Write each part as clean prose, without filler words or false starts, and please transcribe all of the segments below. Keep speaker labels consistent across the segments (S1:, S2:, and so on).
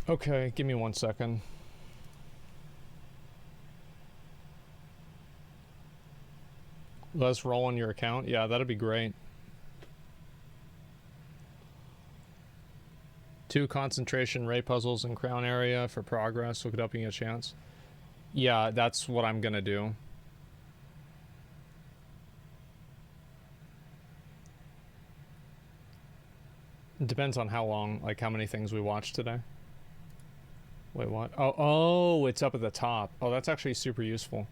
S1: Okay, give me 1 second. Let's roll on your account. Yeah, that'd be great. 2 concentration ray puzzles in crown area for progress. Look it up and get a chance. Yeah, that's what I'm gonna do. It depends on how long, like how many things we watch today. Wait, what? Oh, it's up at the top. Oh, that's actually super useful.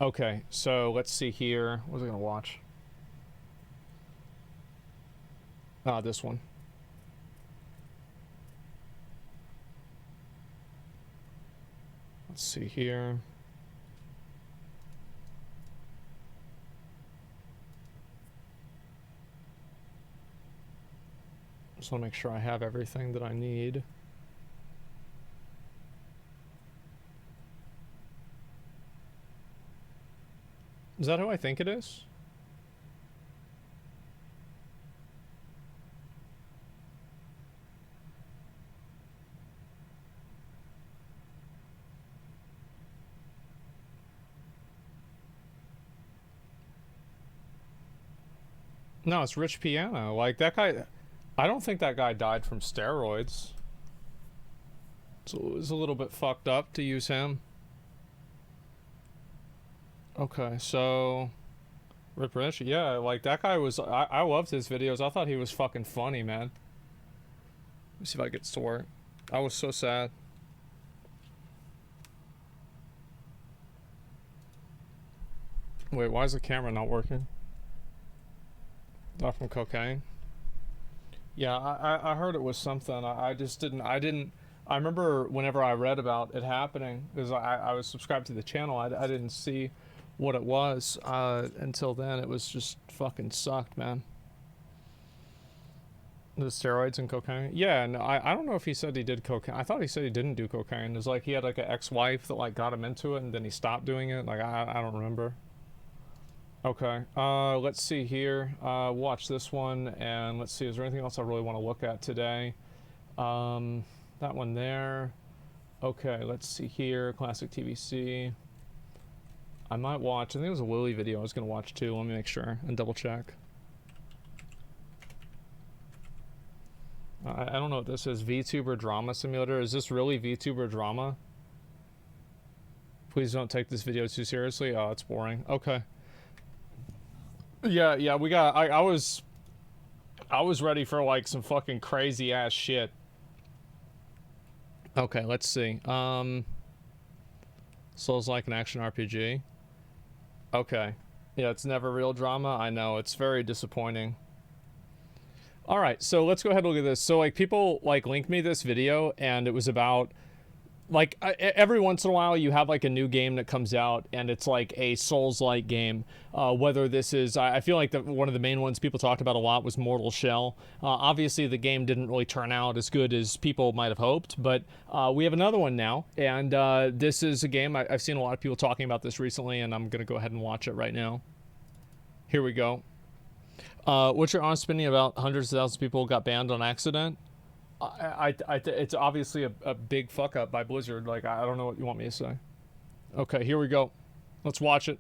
S1: Okay, so let's see here. What was I gonna watch? Ah, this one. Let's see here. Just want to make sure I have everything that I need. Is that who I think it is? No, it's Rich Piano. Like, that guy... I don't think that guy died from steroids. So it was a little bit fucked up to use him. Okay, so... Rip Rich, yeah, like, that guy was... I loved his videos. I thought he was fucking funny, man. Let me see if I get this to work. I was so sad. Wait, why is the camera not working? Not from cocaine? Yeah, I heard it was something. I just didn't... I remember whenever I read about it happening, because I was subscribed to the channel, I didn't see what it was until then. It was just fucking sucked, man. The steroids and cocaine? Yeah, no, I don't know if he said he did cocaine. I thought he said he didn't do cocaine. It was like he had like an ex-wife that like got him into it and then he stopped doing it. Like, I don't remember. Okay, let's see here. Watch this one, and let's see, is there anything else I really want to look at today? That one there. Okay, let's see here. Classic TVC. I might watch, I think it was a Willy video I was going to watch too. Let me make sure and double check. I don't know what this is. VTuber Drama Simulator. Is this really VTuber Drama? Please don't take this video too seriously. Oh, it's boring. Okay. Yeah, we got... I was ready for, like, some fucking crazy-ass shit. Okay, let's see. Souls like an action RPG. Okay. Yeah, it's never real drama. I know, it's very disappointing. Alright, so let's go ahead and look at this. So, like, people, like, linked me this video, and it was about... Like, every once in a while you have like a new game that comes out and it's like a Souls-like game. Whether this is, I feel like one of the main ones people talked about a lot was Mortal Shell. Obviously the game didn't really turn out as good as people might have hoped, but we have another one now. And this is a game, I've seen a lot of people talking about this recently, and I'm going to go ahead and watch it right now. Here we go. What's your honest opinion about hundreds of thousands of people got banned on accident? It's obviously a big fuck up by Blizzard. Like, I don't know what you want me to say. Okay, here we go. Let's watch it.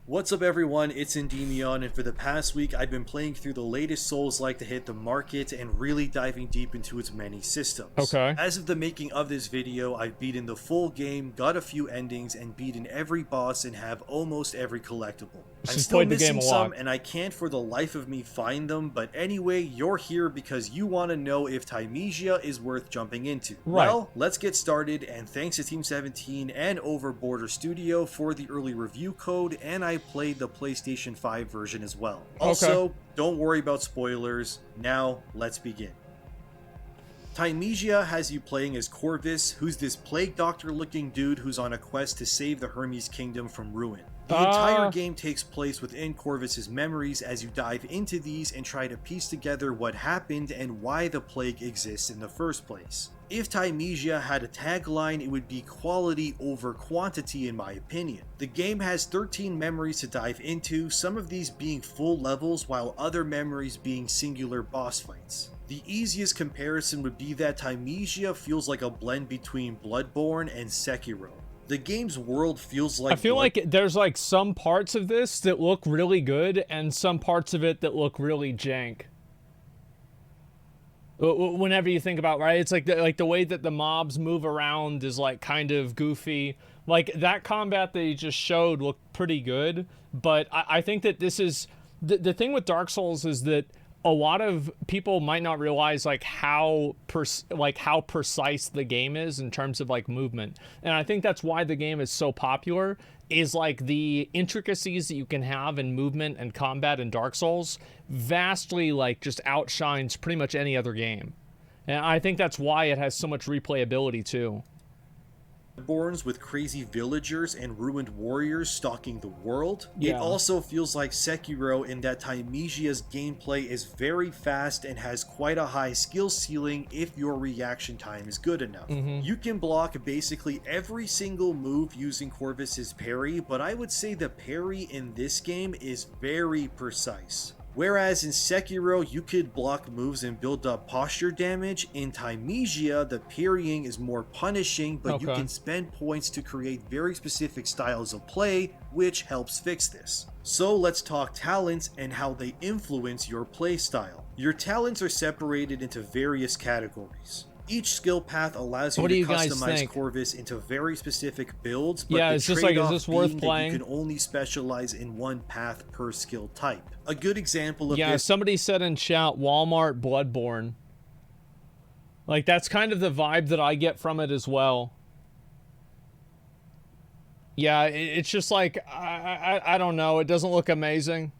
S2: What's up everyone, it's Endymion, and for the past week I've been playing through the latest Souls-like to hit the market and really diving deep into its many systems.
S1: Okay.
S2: As of the making of this video, I've beaten the full game, got a few endings, and beaten every boss and have almost every collectible. I'm still missing some, and I can't for the life of me find them, but anyway, you're here because you want to know if Thymesia is worth jumping into. Right. Well, let's get started, and thanks to Team 17 and Overborder Studio for the early review code, and I played the PlayStation 5 version as well. Also, don't worry about spoilers. Now, let's begin. Thymesia has you playing as Corvus, who's this plague doctor looking dude who's on a quest to save the Hermes Kingdom from ruin. The entire game takes place within Corvus's memories as you dive into these and try to piece together what happened and why the plague exists in the first place. If Thymesia had a tagline, it would be quality over quantity in my opinion. The game has 13 memories to dive into, some of these being full levels while other memories being singular boss fights. The easiest comparison would be that Thymesia feels like a blend between Bloodborne and Sekiro. The game's world feels like...
S1: I feel like there's like some parts of this that look really good and some parts of it that look really jank. Whenever you think about, right, it's like the way that the mobs move around is like kind of goofy. Like that combat that you just showed looked pretty good, but I think that this is the thing with Dark Souls is that a lot of people might not realize like how precise the game is in terms of like movement, and I think that's why the game is so popular. Is like the intricacies that you can have in movement and combat in Dark Souls vastly like just outshines pretty much any other game, and I think that's why it has so much replayability too.
S2: Bloodborne's with crazy villagers and ruined warriors stalking the world.
S1: Yeah.
S2: It also feels like Sekiro in that Thymesia's gameplay is very fast and has quite a high skill ceiling if your reaction time is good enough. You can block basically every single move using Corvus's parry, but I would say the parry in this game is very precise. Whereas in Sekiro, you could block moves and build up posture damage, in Thymesia, the parrying is more punishing, but you can spend points to create very specific styles of play, which helps fix this. So let's talk talents and how they influence your playstyle. Your talents are separated into various categories. Each skill path allows you to customize Corvus into very specific builds, but the trade-off being that you can only specialize in one path per skill type. A good example of this...
S1: somebody said in chat, Walmart Bloodborne. Like, that's kind of the vibe that I get from it as well. Yeah, it's just like, I don't know, it doesn't look amazing.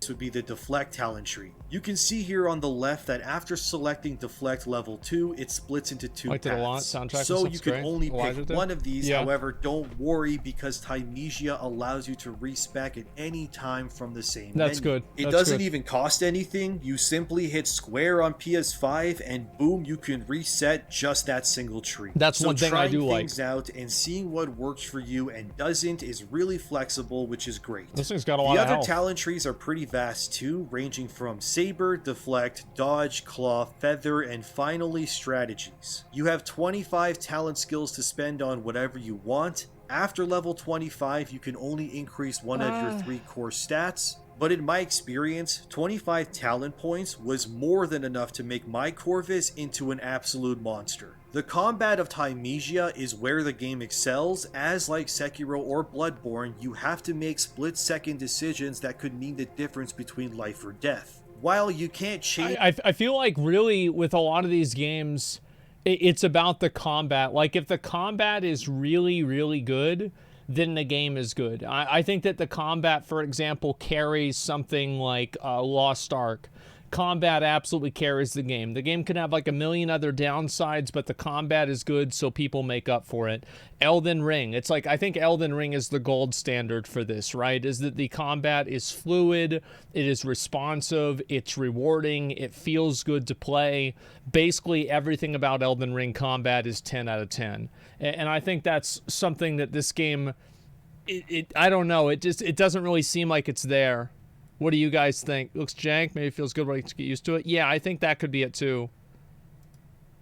S2: Would be the Deflect talent tree. You can see here on the left that after selecting Deflect level 2, it splits into two paths. So you can only pick one of these. However, don't worry because Thymesia allows you to respec at any time from the same menu.
S1: Good.
S2: It doesn't even cost anything. You simply hit square on PS5 and boom, you can reset just that single tree.
S1: That's one thing I do like.
S2: Trying things out and seeing what works for you and doesn't is really flexible, which is great.
S1: This thing's got a lot of health.
S2: The other talent trees are pretty vast too, ranging from Saber, Deflect, Dodge, Claw, Feather, and finally Strategies. You have 25 talent skills to spend on whatever you want. After level 25, you can only increase one of your 3 core stats, but in my experience, 25 talent points was more than enough to make my Corvus into an absolute monster. The combat of Thymesia is where the game excels, as like Sekiro or Bloodborne, you have to make split-second decisions that could mean the difference between life or death. While you can't change...
S1: I feel like really with a lot of these games, it's about the combat. Like if the combat is really, really good, then the game is good. I think that the combat, for example, carries something like Lost Ark. Combat absolutely carries the game. The game can have like a million other downsides, but the combat is good, so people make up for it. Elden Ring. It's like, I think Elden Ring is the gold standard for this, right? Is that the combat is fluid, it is responsive, it's rewarding, it feels good to play. Basically, everything about Elden Ring combat is 10 out of 10. And I think that's something that this game, I don't know, it doesn't really seem like it's there. What do you guys think? Looks jank, maybe it feels good when you get used to it. Yeah, I think that could be it too.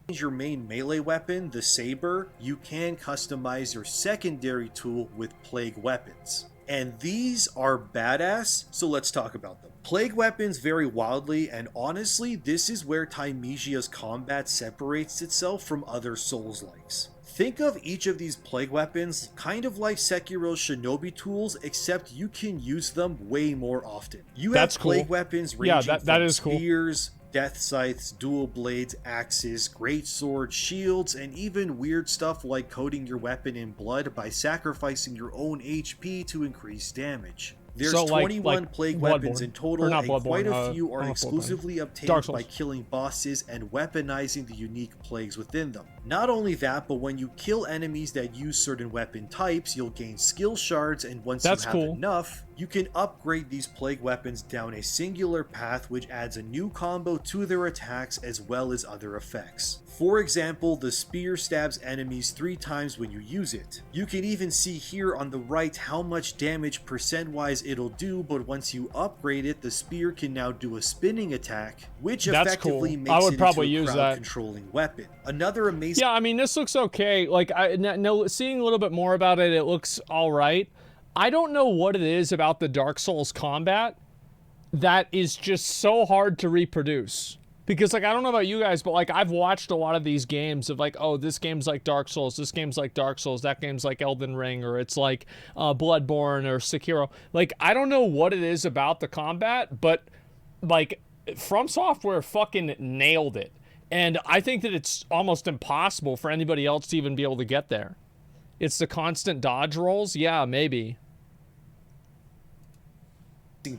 S2: Your main melee weapon, the Saber, you can customize your secondary tool with Plague weapons. And these are badass, so let's talk about them. Plague weapons vary wildly, and honestly, this is where Thymesia's combat separates itself from other Souls-likes. Think of each of these plague weapons kind of like Sekiro's shinobi tools, except you can use them way more often. You have plague weapons ranging from spears, death scythes, dual blades, axes, great swords, shields, and even weird stuff like coating your weapon in blood by sacrificing your own HP to increase damage. There's 21 plague weapons in total, and quite a few are exclusively obtained by killing bosses and weaponizing the unique plagues within them. Not only that, but when you kill enemies that use certain weapon types, you'll gain skill shards, and once
S1: That's
S2: you have
S1: cool.
S2: enough, you can upgrade these plague weapons down a singular path, which adds a new combo to their attacks as well as other effects. For example, the spear stabs enemies 3 times when you use it. You can even see here on the right how much damage percent-wise it'll do, but once you upgrade it, the spear can now do a spinning attack, which effectively makes
S1: I would
S2: it
S1: probably
S2: into a
S1: use that
S2: crowd-controlling weapon. Another amazing...
S1: Yeah, I mean, this looks okay. Like, seeing a little bit more about it, it looks all right. I don't know what it is about the Dark Souls combat that is just so hard to reproduce. Because, like, I don't know about you guys, but, like, I've watched a lot of these games of, like, oh, this game's like Dark Souls, this game's like Dark Souls, that game's like Elden Ring, or it's like Bloodborne or Sekiro. Like, I don't know what it is about the combat, but, like, From Software fucking nailed it. And I think that it's almost impossible for anybody else to even be able to get there. It's the constant dodge rolls? Yeah, maybe.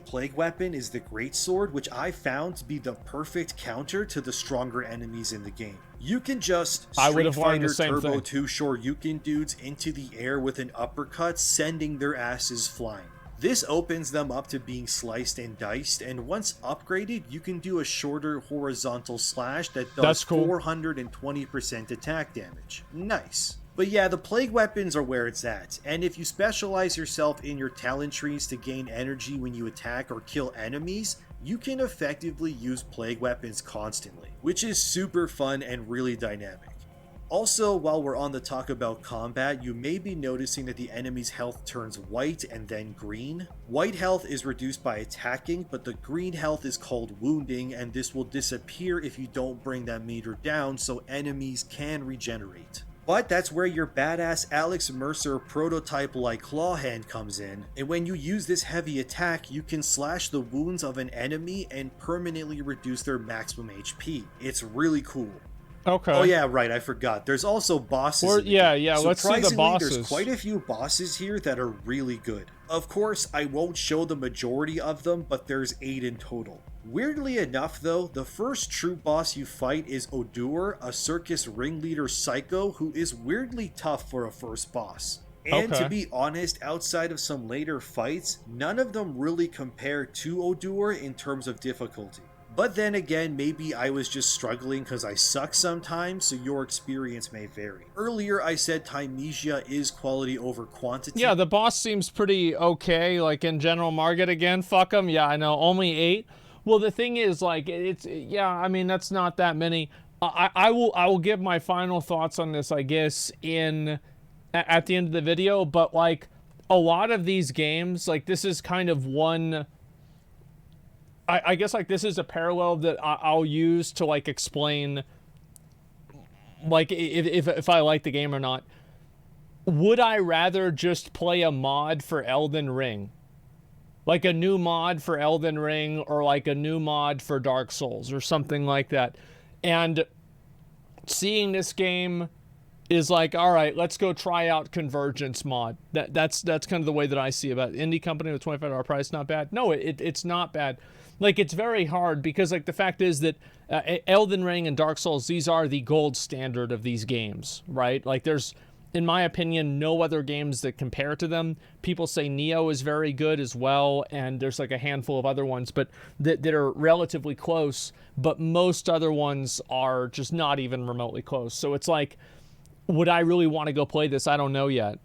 S2: plague weapon is the Greatsword, which I found to be the perfect counter to the stronger enemies in the game. You can just Street Fighter Turbo 2 Shoryuken dudes into the air with an uppercut, sending their asses flying. This opens them up to being sliced and diced, and once upgraded, you can do a shorter horizontal slash that does 420% attack damage. Nice. But yeah, the plague weapons are where it's at, and if you specialize yourself in your talent trees to gain energy when you attack or kill enemies, you can effectively use plague weapons constantly, which is super fun and really dynamic. Also, while we're on the talk about combat, you may be noticing that the enemy's health turns white and then green. White health is reduced by attacking, but the green health is called wounding, and this will disappear if you don't bring that meter down so enemies can regenerate. But that's where your badass Alex Mercer prototype-like claw hand comes in, and when you use this heavy attack, you can slash the wounds of an enemy and permanently reduce their maximum HP. It's really cool.
S1: Okay.
S2: Oh yeah, right, I forgot. There's also bosses.
S1: Let's see the bosses.
S2: There's quite a few bosses here that are really good. Of course, I won't show the majority of them, but there's 8 in total. Weirdly enough though, the first true boss you fight is Odur, a circus ringleader psycho who is weirdly tough for a first boss. And to be honest, outside of some later fights, none of them really compare to Odur in terms of difficulty. But then again, maybe I was just struggling because I suck sometimes, so your experience may vary. Earlier I said Thymesia is quality over quantity.
S1: Yeah, the boss seems pretty okay, like in General Market again, fuck them. Yeah, I know, only 8. Well, the thing is, like, I mean, that's not that many. I will give my final thoughts on this, I guess, at the end of the video, but, like, a lot of these games, like, this is kind of one... I guess, like, this is a parallel that I'll use to, like, explain, like, if I like the game or not. Would I rather just play a mod for Elden Ring? Like a new mod for Elden Ring, or like a new mod for Dark Souls, or something like that. And seeing this game is like, all right, let's go try out Convergence mod. That's kind of the way that I see about it. Indie company with $25 price, not bad. No, it's not bad. Like, it's very hard because, like, the fact is that Elden Ring and Dark Souls, these are the gold standard of these games, right? Like, there's, in my opinion, no other games that compare to them. People say Neo is very good as well, and there's, like, a handful of other ones but that are relatively close, but most other ones are just not even remotely close. So it's like, would I really want to go play this? I don't know yet.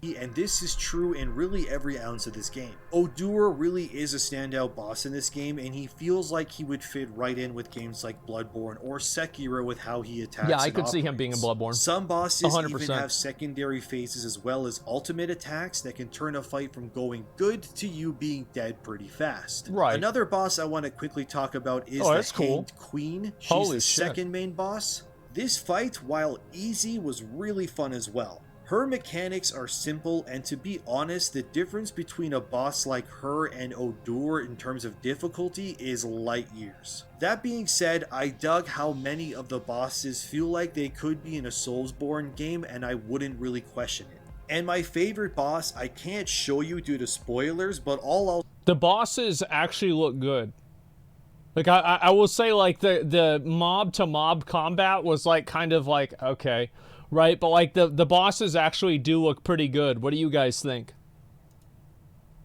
S2: And this is true in really every ounce of this game. Odur really is a standout boss in this game, and he feels like he would fit right in with games like Bloodborne or Sekiro with how he attacks.
S1: Yeah, I could see him being in Bloodborne.
S2: Some bosses
S1: 100%.
S2: even have secondary phases as well as ultimate attacks that can turn a fight from going good to you being dead pretty fast.
S1: Right.
S2: Another boss I want to quickly talk about is the Hanged Queen. She's the second main boss. This fight, while easy, was really fun as well. Her mechanics are simple, and to be honest, the difference between a boss like her and Odur in terms of difficulty is light years. That being said, I dug how many of the bosses feel like they could be in a Soulsborne game, and I wouldn't really question it. And my favorite boss, I can't show you due to spoilers, but the bosses
S1: actually look good. Like I will say like the mob to mob combat was like kind of like okay, right? But like the bosses actually do look pretty good. What do you guys think?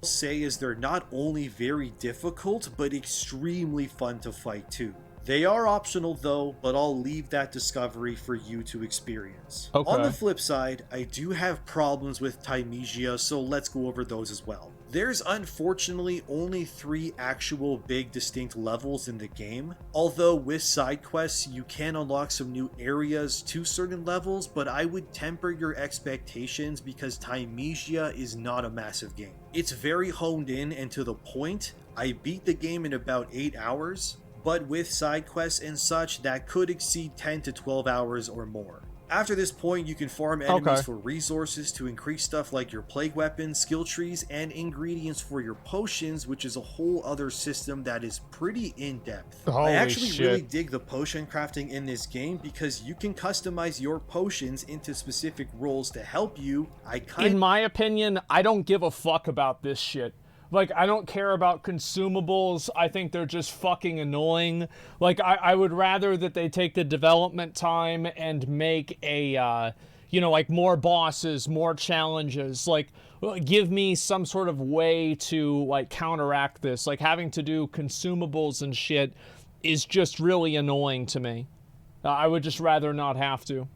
S2: Say is they're not only very difficult, but extremely fun to fight too. They are optional though, but I'll leave that discovery for you to experience.
S1: Okay.
S2: On the flip side, I do have problems with Thymesia, so let's go over those as well. There's unfortunately only 3 actual big distinct levels in the game, although with side quests you can unlock some new areas to certain levels, but I would temper your expectations because Thymesia is not a massive game. It's very honed in and to the point. I beat the game in about 8 hours, but with side quests and such that could exceed 10 to 12 hours or more. After this point, you can farm enemies for resources to increase stuff like your plague weapons, skill trees, and ingredients for your potions, which is a whole other system that is pretty in-depth. I actually really dig the potion crafting in this game because you can customize your potions into specific roles to help you.
S1: In my opinion, I don't give a fuck about this shit. Like, I don't care about consumables. I think they're just fucking annoying. Like, I would rather that they take the development time and make a, you know, like, more bosses, more challenges. Like, give me some sort of way to, like, counteract this. Like, having to do consumables and shit is just really annoying to me. I would just rather not have to.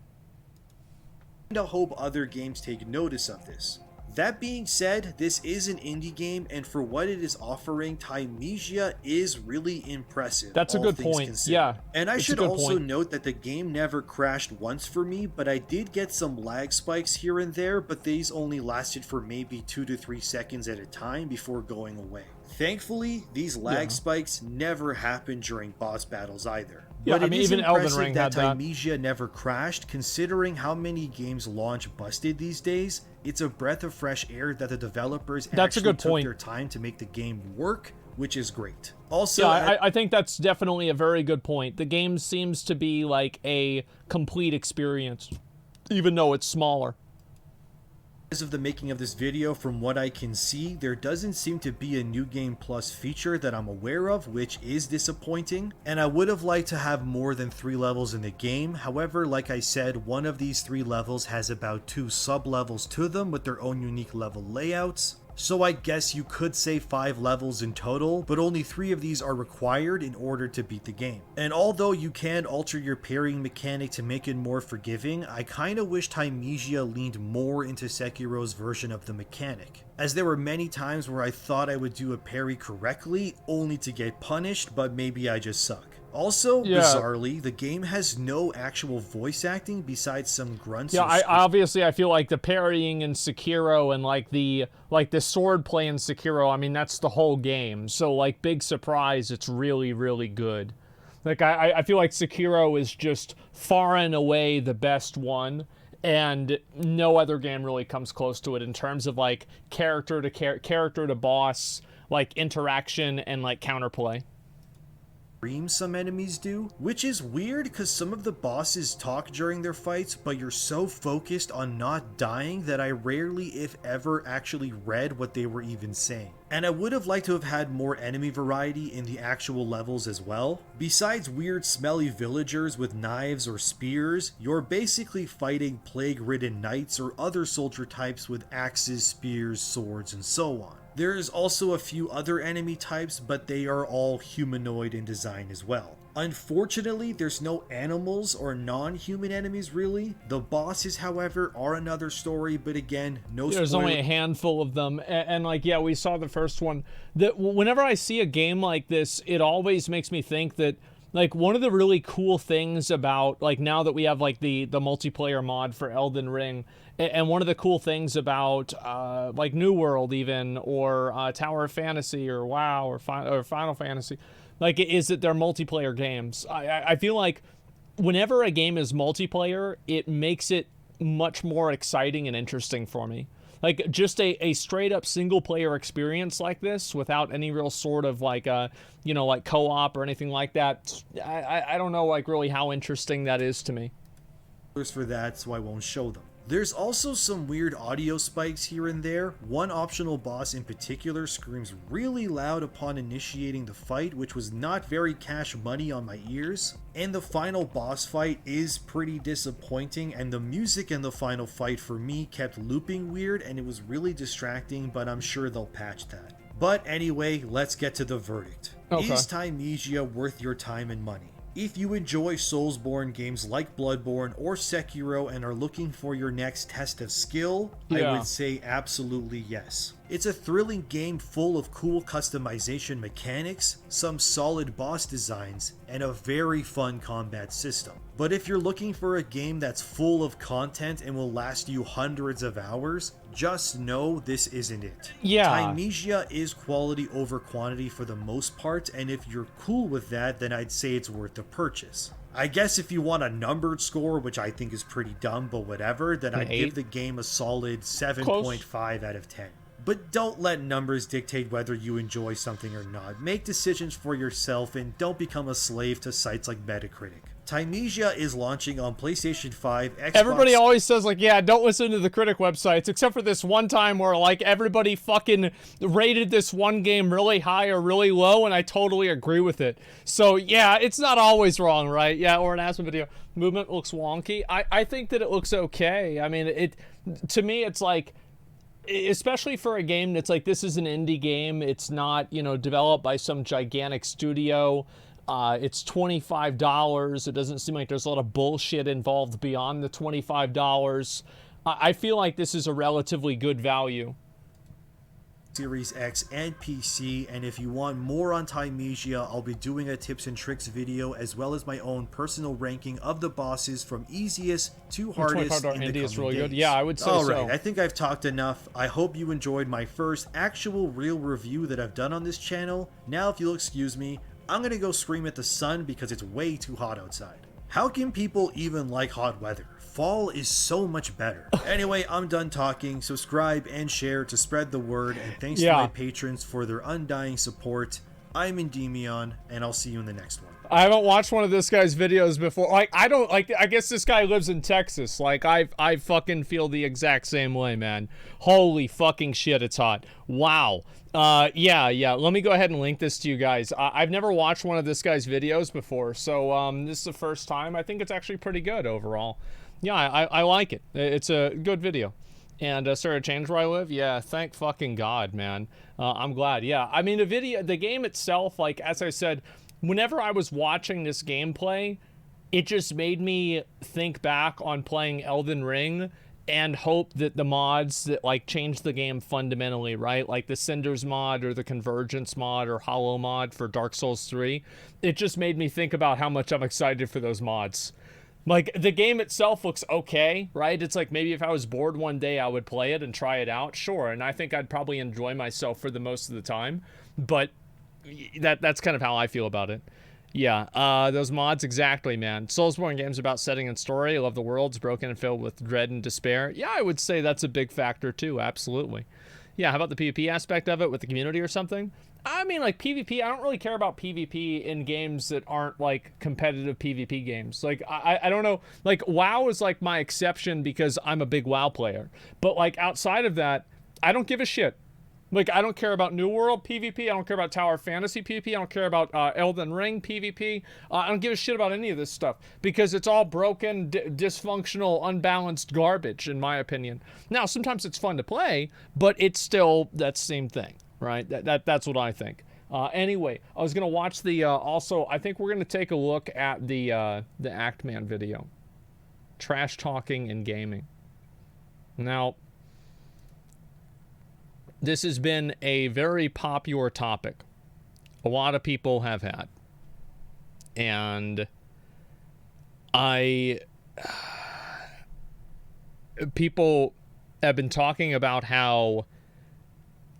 S2: I hope other games take notice of this. That being said, this is an indie game, and for what it is offering, Thymesia is really impressive.
S1: That's a good point, yeah.
S2: And I should also note that the game never crashed once for me, but I did get some lag spikes here and there, but these only lasted for maybe 2 to 3 seconds at a time before going away. Thankfully, these lag spikes never happened during boss battles either.
S1: Yeah,
S2: but
S1: I mean, even Elden Ring had that.
S2: Thymesia never crashed, considering how many games launch busted these days. It's a breath of fresh air that the developers actually took their time to make the game work, which is great. Also,
S1: yeah, I think that's definitely a very good point. The game seems to be like a complete experience, even though it's smaller.
S2: As of the making of this video, from what I can see, there doesn't seem to be a New Game Plus feature that I'm aware of, which is disappointing, and I would have liked to have more than 3 levels in the game. However, like I said, one of these 3 levels has about 2 sub-levels to them with their own unique level layouts. So I guess you could say 5 levels in total, but only 3 of these are required in order to beat the game. And although you can alter your parrying mechanic to make it more forgiving, I kinda wish Thymesia leaned more into Sekiro's version of the mechanic, as there were many times where I thought I would do a parry correctly, only to get punished, but maybe I just suck. Also, bizarrely, the game has no actual voice acting besides some grunts.
S1: Yeah, I feel like the parrying in Sekiro and like the sword play in Sekiro, I mean, that's the whole game. So like, big surprise, it's really, really good. Like, I feel like Sekiro is just far and away the best one, and no other game really comes close to it in terms of like character to boss, like interaction and like counterplay.
S2: Some enemies do, which is weird because some of the bosses talk during their fights, but you're so focused on not dying that I rarely, if ever, actually read what they were even saying. And I would have liked to have had more enemy variety in the actual levels as well. Besides weird smelly villagers with knives or spears, you're basically fighting plague-ridden knights or other soldier types with axes, spears, swords, and so on. There is also a few other enemy types, but they are all humanoid in design as well. Unfortunately, there's no animals or non-human enemies really. The bosses, however, are another story, but again, no
S1: There's only a handful of them, and like, yeah, we saw the first one. Whenever I see a game like this, it always makes me think that, like, one of the really cool things about, like, now that we have, like, the multiplayer mod for Elden Ring, and one of the cool things about, like, New World even, or Tower of Fantasy, or WoW, or Final Fantasy, like, is that they're multiplayer games. I feel like whenever a game is multiplayer, it makes it much more exciting and interesting for me. Like, just a straight-up single-player experience like this, without any real sort of, like, you know, like, co-op or anything like that, I don't know, like, really how interesting that is to me.
S2: For that, so I won't show them. There's also some weird audio spikes here and there. One optional boss in particular screams really loud upon initiating the fight, which was not very cash money on my ears. And the final boss fight is pretty disappointing, and the music in the final fight for me kept looping weird and it was really distracting, but I'm sure they'll patch that. But anyway, let's get to the verdict.
S1: Okay.
S2: Is Thymesia worth your time and money? If you enjoy Soulsborne games like Bloodborne or Sekiro and are looking for your next test of skill, I would say absolutely yes. It's a thrilling game full of cool customization mechanics, some solid boss designs, and a very fun combat system. But if you're looking for a game that's full of content and will last you hundreds of hours, just know this isn't it.
S1: Yeah.
S2: Thymesia is quality over quantity for the most part, and if you're cool with that, then I'd say it's worth the purchase. I guess if you want a numbered score, which I think is pretty dumb, but whatever, then I'd give the game a solid 7.5 out of 10. But don't let numbers dictate whether you enjoy something or not. Make decisions for yourself and don't become a slave to sites like Metacritic. Thymesia is launching on PlayStation 5, Xbox...
S1: Everybody always says, like, yeah, don't listen to the critic websites, except for this one time where, like, everybody fucking rated this one game really high or really low, and I totally agree with it. So, yeah, it's not always wrong, right? Yeah, or an Asmongold video. Movement looks wonky. I think that it looks okay. I mean, to me, it's like... especially for a game that's like, this is an indie game. It's not, you know, developed by some gigantic studio. It's $25. It doesn't seem like there's a lot of bullshit involved beyond the $25. I feel like this is a relatively good value.
S2: Series X and PC, and if you want more on Thymesia, I'll be doing a tips and tricks video as well as my own personal ranking of the bosses from easiest to hardest in the coming
S1: really
S2: days.
S1: Good. Yeah, I would say so.
S2: Alright, I think I've talked enough. I hope you enjoyed my first actual real review that I've done on this channel. Now, if you'll excuse me, I'm gonna go scream at the sun because it's way too hot outside. How can people even like hot weather? Fall is so much better. Anyway, I'm done talking. Subscribe and share to spread the word, and thanks to my patrons for their undying support. I'm Endymion, and I'll see you in the next one.
S1: I haven't watched one of this guy's videos before. Like, I don't, like, I guess this guy lives in Texas. Like, I fucking feel the exact same way, man. Holy fucking shit, it's hot. Wow. Yeah, let me go ahead and link this to you guys. I've never watched one of this guy's videos before, so, this is the first time. I think it's actually pretty good overall. Yeah, I like it. It's a good video. And started to change where I live? Yeah, thank fucking God, man. I'm glad. Yeah, I mean, the game itself, like, as I said, whenever I was watching this gameplay, it just made me think back on playing Elden Ring and hope that the mods that, like, change the game fundamentally, right? Like the Cinders mod or the Convergence mod or Hollow mod for Dark Souls 3. It just made me think about how much I'm excited for those mods. Like, the game itself looks okay, right? It's like, maybe if I was bored one day, I would play it and try it out. Sure, and I think I'd probably enjoy myself for the most of the time. But that's kind of how I feel about it. Yeah, those mods, exactly, man. Soulsborne games about setting and story. I love the worlds broken and filled with dread and despair. Yeah, I would say that's a big factor, too, absolutely. Yeah, how about the PvP aspect of it with the community or something? I mean, like, PvP, I don't really care about PvP in games that aren't, like, competitive PvP games. Like, I don't know. Like, WoW is, like, my exception because I'm a big WoW player. But, like, outside of that, I don't give a shit. Like, I don't care about New World PvP. I don't care about Tower Fantasy PvP. I don't care about Elden Ring PvP. I don't give a shit about any of this stuff because it's all broken, dysfunctional, unbalanced garbage, in my opinion. Now, sometimes it's fun to play, but it's still that same thing, right? That's what I think. Anyway, I was going to watch the, also, I think we're going to take a look at the Actman video. Trash talking and gaming. Now, this has been a very popular topic. A lot of people have had. And people have been talking about how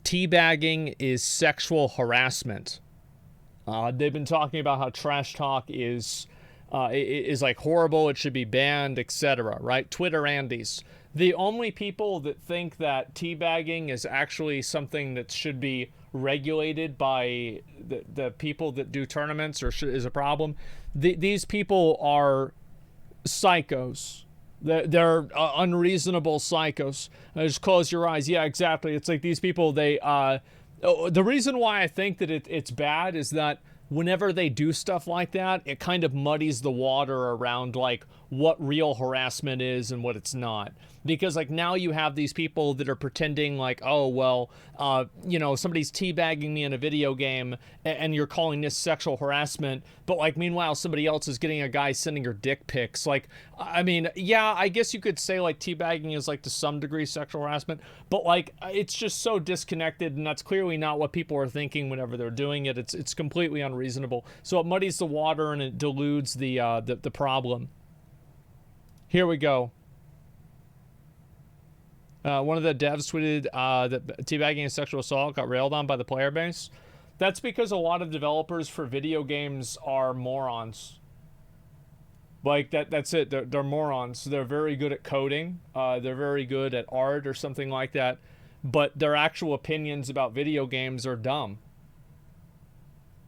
S1: teabagging is sexual harassment. They've been talking about how trash talk is like horrible, it should be banned, etc. Right? Twitter Andes. The only people that think that teabagging is actually something that should be regulated by the people that do tournaments or is a problem, these people are psychos. They're unreasonable psychos. Just close your eyes. Yeah, exactly. It's like these people, the reason why I think that it's bad is that whenever they do stuff like that, it kind of muddies the water around like what real harassment is and what it's not. Because like now you have these people that are pretending like, oh, well, you know, somebody's teabagging me in a video game and you're calling this sexual harassment. But like, meanwhile, somebody else is getting a guy sending her dick pics. Like, I mean, yeah, I guess you could say like teabagging is like to some degree sexual harassment, but like, it's just so disconnected, and that's clearly not what people are thinking whenever they're doing it. It's completely unreasonable. So it muddies the water and it dilutes the problem. Here we go. One of the devs tweeted that teabagging and sexual assault got railed on by the player base. That's because a lot of developers for video games are morons. Like, that's it. They're morons. They're very good at coding. They're very good at art or something like that. But their actual opinions about video games are dumb.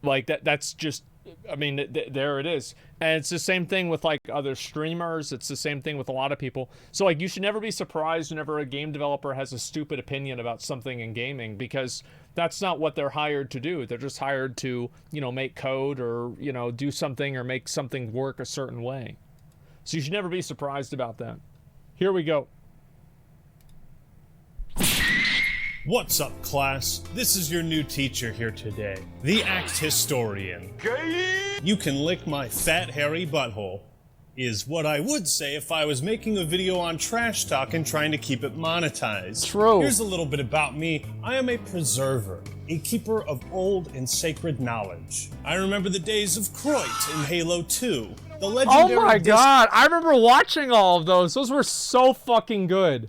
S1: Like, that's just... I mean, there it is. And it's the same thing with like other streamers. It's the same thing with a lot of people. So like, you should never be surprised whenever a game developer has a stupid opinion about something in gaming, because that's not what they're hired to do. They're just hired to, you know, make code or, you know, do something or make something work a certain way. So you should never be surprised about that. Here we go.
S3: What's up, class? This is your new teacher here today, the Act Historian. You can lick my fat, hairy butthole, is what I would say if I was making a video on trash talk and trying to keep it monetized.
S1: True.
S3: Here's a little bit about me. I am a preserver, a keeper of old and sacred knowledge. I remember the days of Croit in Halo 2. The legendary
S1: Oh my god, I remember watching all of those. Those were so fucking good.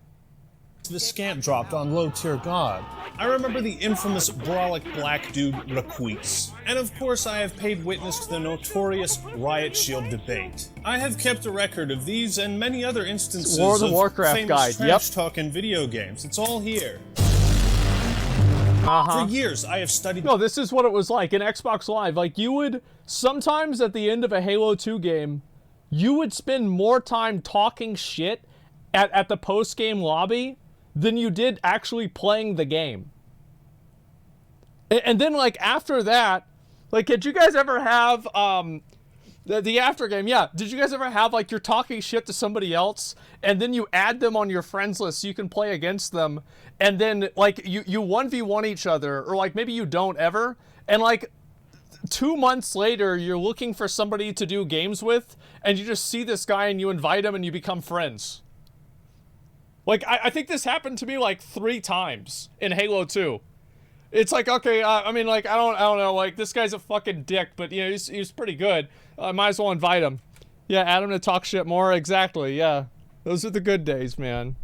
S3: The scamp dropped on Low Tier God. I remember the infamous Brawlic Black Dude Requeese. And of course I have paid witness to the notorious Riot Shield debate. I have kept a record of these and many other instances
S1: World of
S3: of
S1: Warcraft
S3: famous
S1: guide.
S3: trash talk in video games. It's all here. For years I have studied...
S1: No, this is what it was like in Xbox Live. Like, you would, sometimes at the end of a Halo 2 game, you would spend more time talking shit at the post-game lobby than you did actually playing the game. And then, like, after that, like, did you guys ever have, the after game, yeah, did you guys ever have, like, you're talking shit to somebody else, and then you add them on your friends list so you can play against them, and then, like, you 1v1 each other, or, like, maybe you don't ever, and, like, 2 months later, you're looking for somebody to do games with, and you just see this guy, and you invite him, and you become friends. Like, I think this happened to me, like, 3 times in Halo 2. It's like, okay, I mean, like, I don't know, like, this guy's a fucking dick, but, you know, he's pretty good. I might as well invite him. Yeah, add him to talk shit more, exactly, yeah. Those are the good days, man.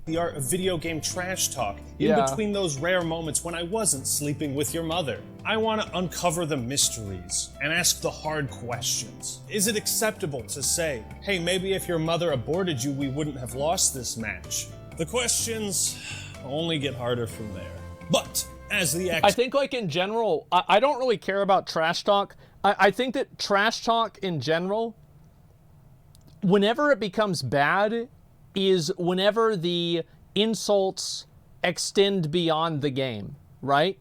S3: The art of video game trash talk in between those rare moments when I wasn't sleeping with your mother. I want to uncover the mysteries and ask the hard questions. Is it acceptable to say, hey, maybe if your mother aborted you, we wouldn't have lost this match? The questions only get harder from there. But as the
S1: I think, like, in general, I don't really care about trash talk. I think that trash talk in general, whenever it becomes bad, is whenever the insults extend beyond the game, right?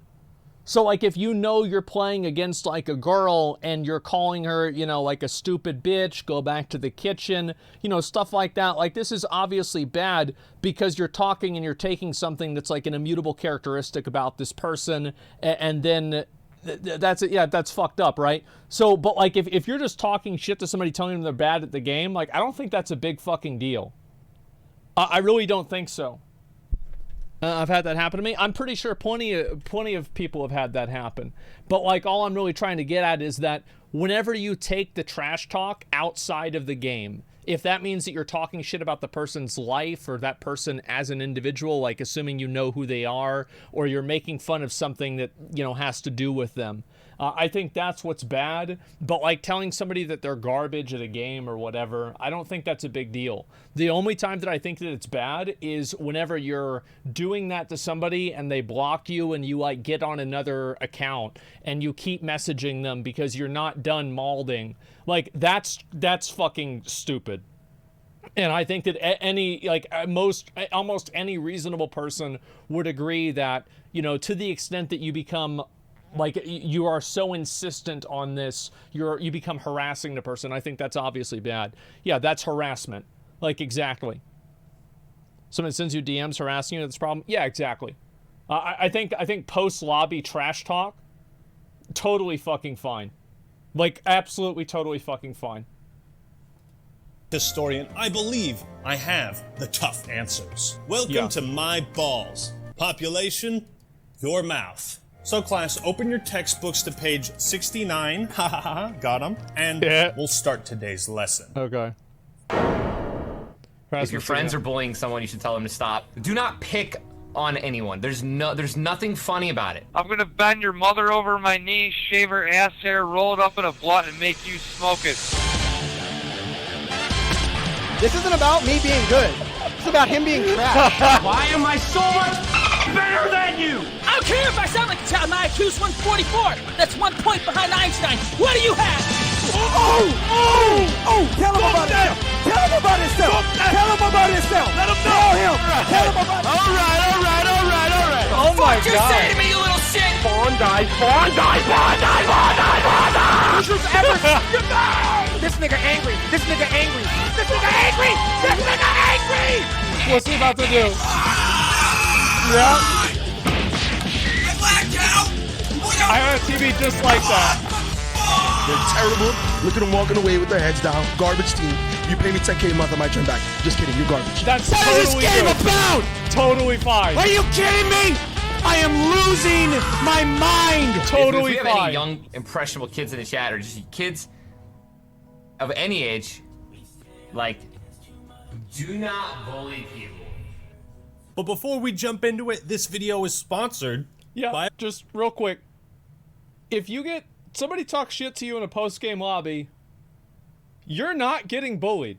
S1: So, like, if you know you're playing against, like, a girl and you're calling her, you know, like a stupid bitch, go back to the kitchen, you know, stuff like that. Like, this is obviously bad because you're talking and you're taking something that's, like, an immutable characteristic about this person, and then that's it. Yeah, that's fucked up, right? So, but, like, if you're just talking shit to somebody telling them they're bad at the game, like, I don't think that's a big fucking deal. I really don't think so. I've had that happen to me. I'm pretty sure plenty of people have had that happen. But, like, all I'm really trying to get at is that whenever you take the trash talk outside of the game, if that means that you're talking shit about the person's life or that person as an individual, like assuming you know who they are, or you're making fun of something that, you know, has to do with them, I think that's what's bad. But, like, telling somebody that they're garbage at a game or whatever, I don't think that's a big deal. The only time that I think that it's bad is whenever you're doing that to somebody and they block you and you, like, get on another account and you keep messaging them because you're not done malding. Like, that's fucking stupid. And I think that almost any reasonable person would agree that, you know, to the extent that you become, like, you are so insistent on this, you become harassing the person. I think that's obviously bad. Yeah, that's harassment. Like, exactly. Someone sends you DMs harassing you, that's a problem? Yeah, exactly. I think post-lobby trash talk, totally fucking fine. Like, absolutely totally fucking fine.
S3: Historian, I believe I have the tough answers. Welcome to my balls. Population, your mouth. So class, open your textbooks to page 69. Ha ha ha, got him. And we'll start today's lesson.
S1: Okay.
S4: If your friends are bullying someone, you should tell them to stop. Do not pick on anyone. There's nothing funny about it.
S5: I'm gonna bend your mother over my knees, shave her ass hair, roll it up in a blunt, and make you smoke it.
S6: This isn't about me being good. It's about him being trash.
S7: Why am I so much better than you?
S8: I don't care if I sound like a child. My IQ's 144. That's 1 point behind Einstein. What do you have?
S6: Tell him about himself. Tell him about himself. Tell him about himself. Let him know. Tell him. Tell him about himself. All right.
S1: Oh my God.
S8: What you say to me, you little shit?
S7: Bondi.
S6: Who's ever? This nigga angry. This nigga angry. This nigga angry. This nigga angry.
S1: What's he about to do? Yeah. I had a TV just like that.
S9: They're terrible. Look at them walking away with their heads down. Garbage team. You pay me 10K a month, I might turn back. Just kidding, you're garbage.
S1: That's
S6: What
S1: totally
S6: is this game
S1: good.
S6: about?
S1: Totally fine.
S6: Are you kidding me? I am losing my mind.
S1: Totally
S4: if we have
S1: fine.
S4: any young, impressionable kids in the chat, or just kids of any age, like, do not bully people.
S3: But before we jump into it, this video is sponsored by...
S1: Just real quick. If you get somebody talk shit to you in a post-game lobby, you're not getting bullied.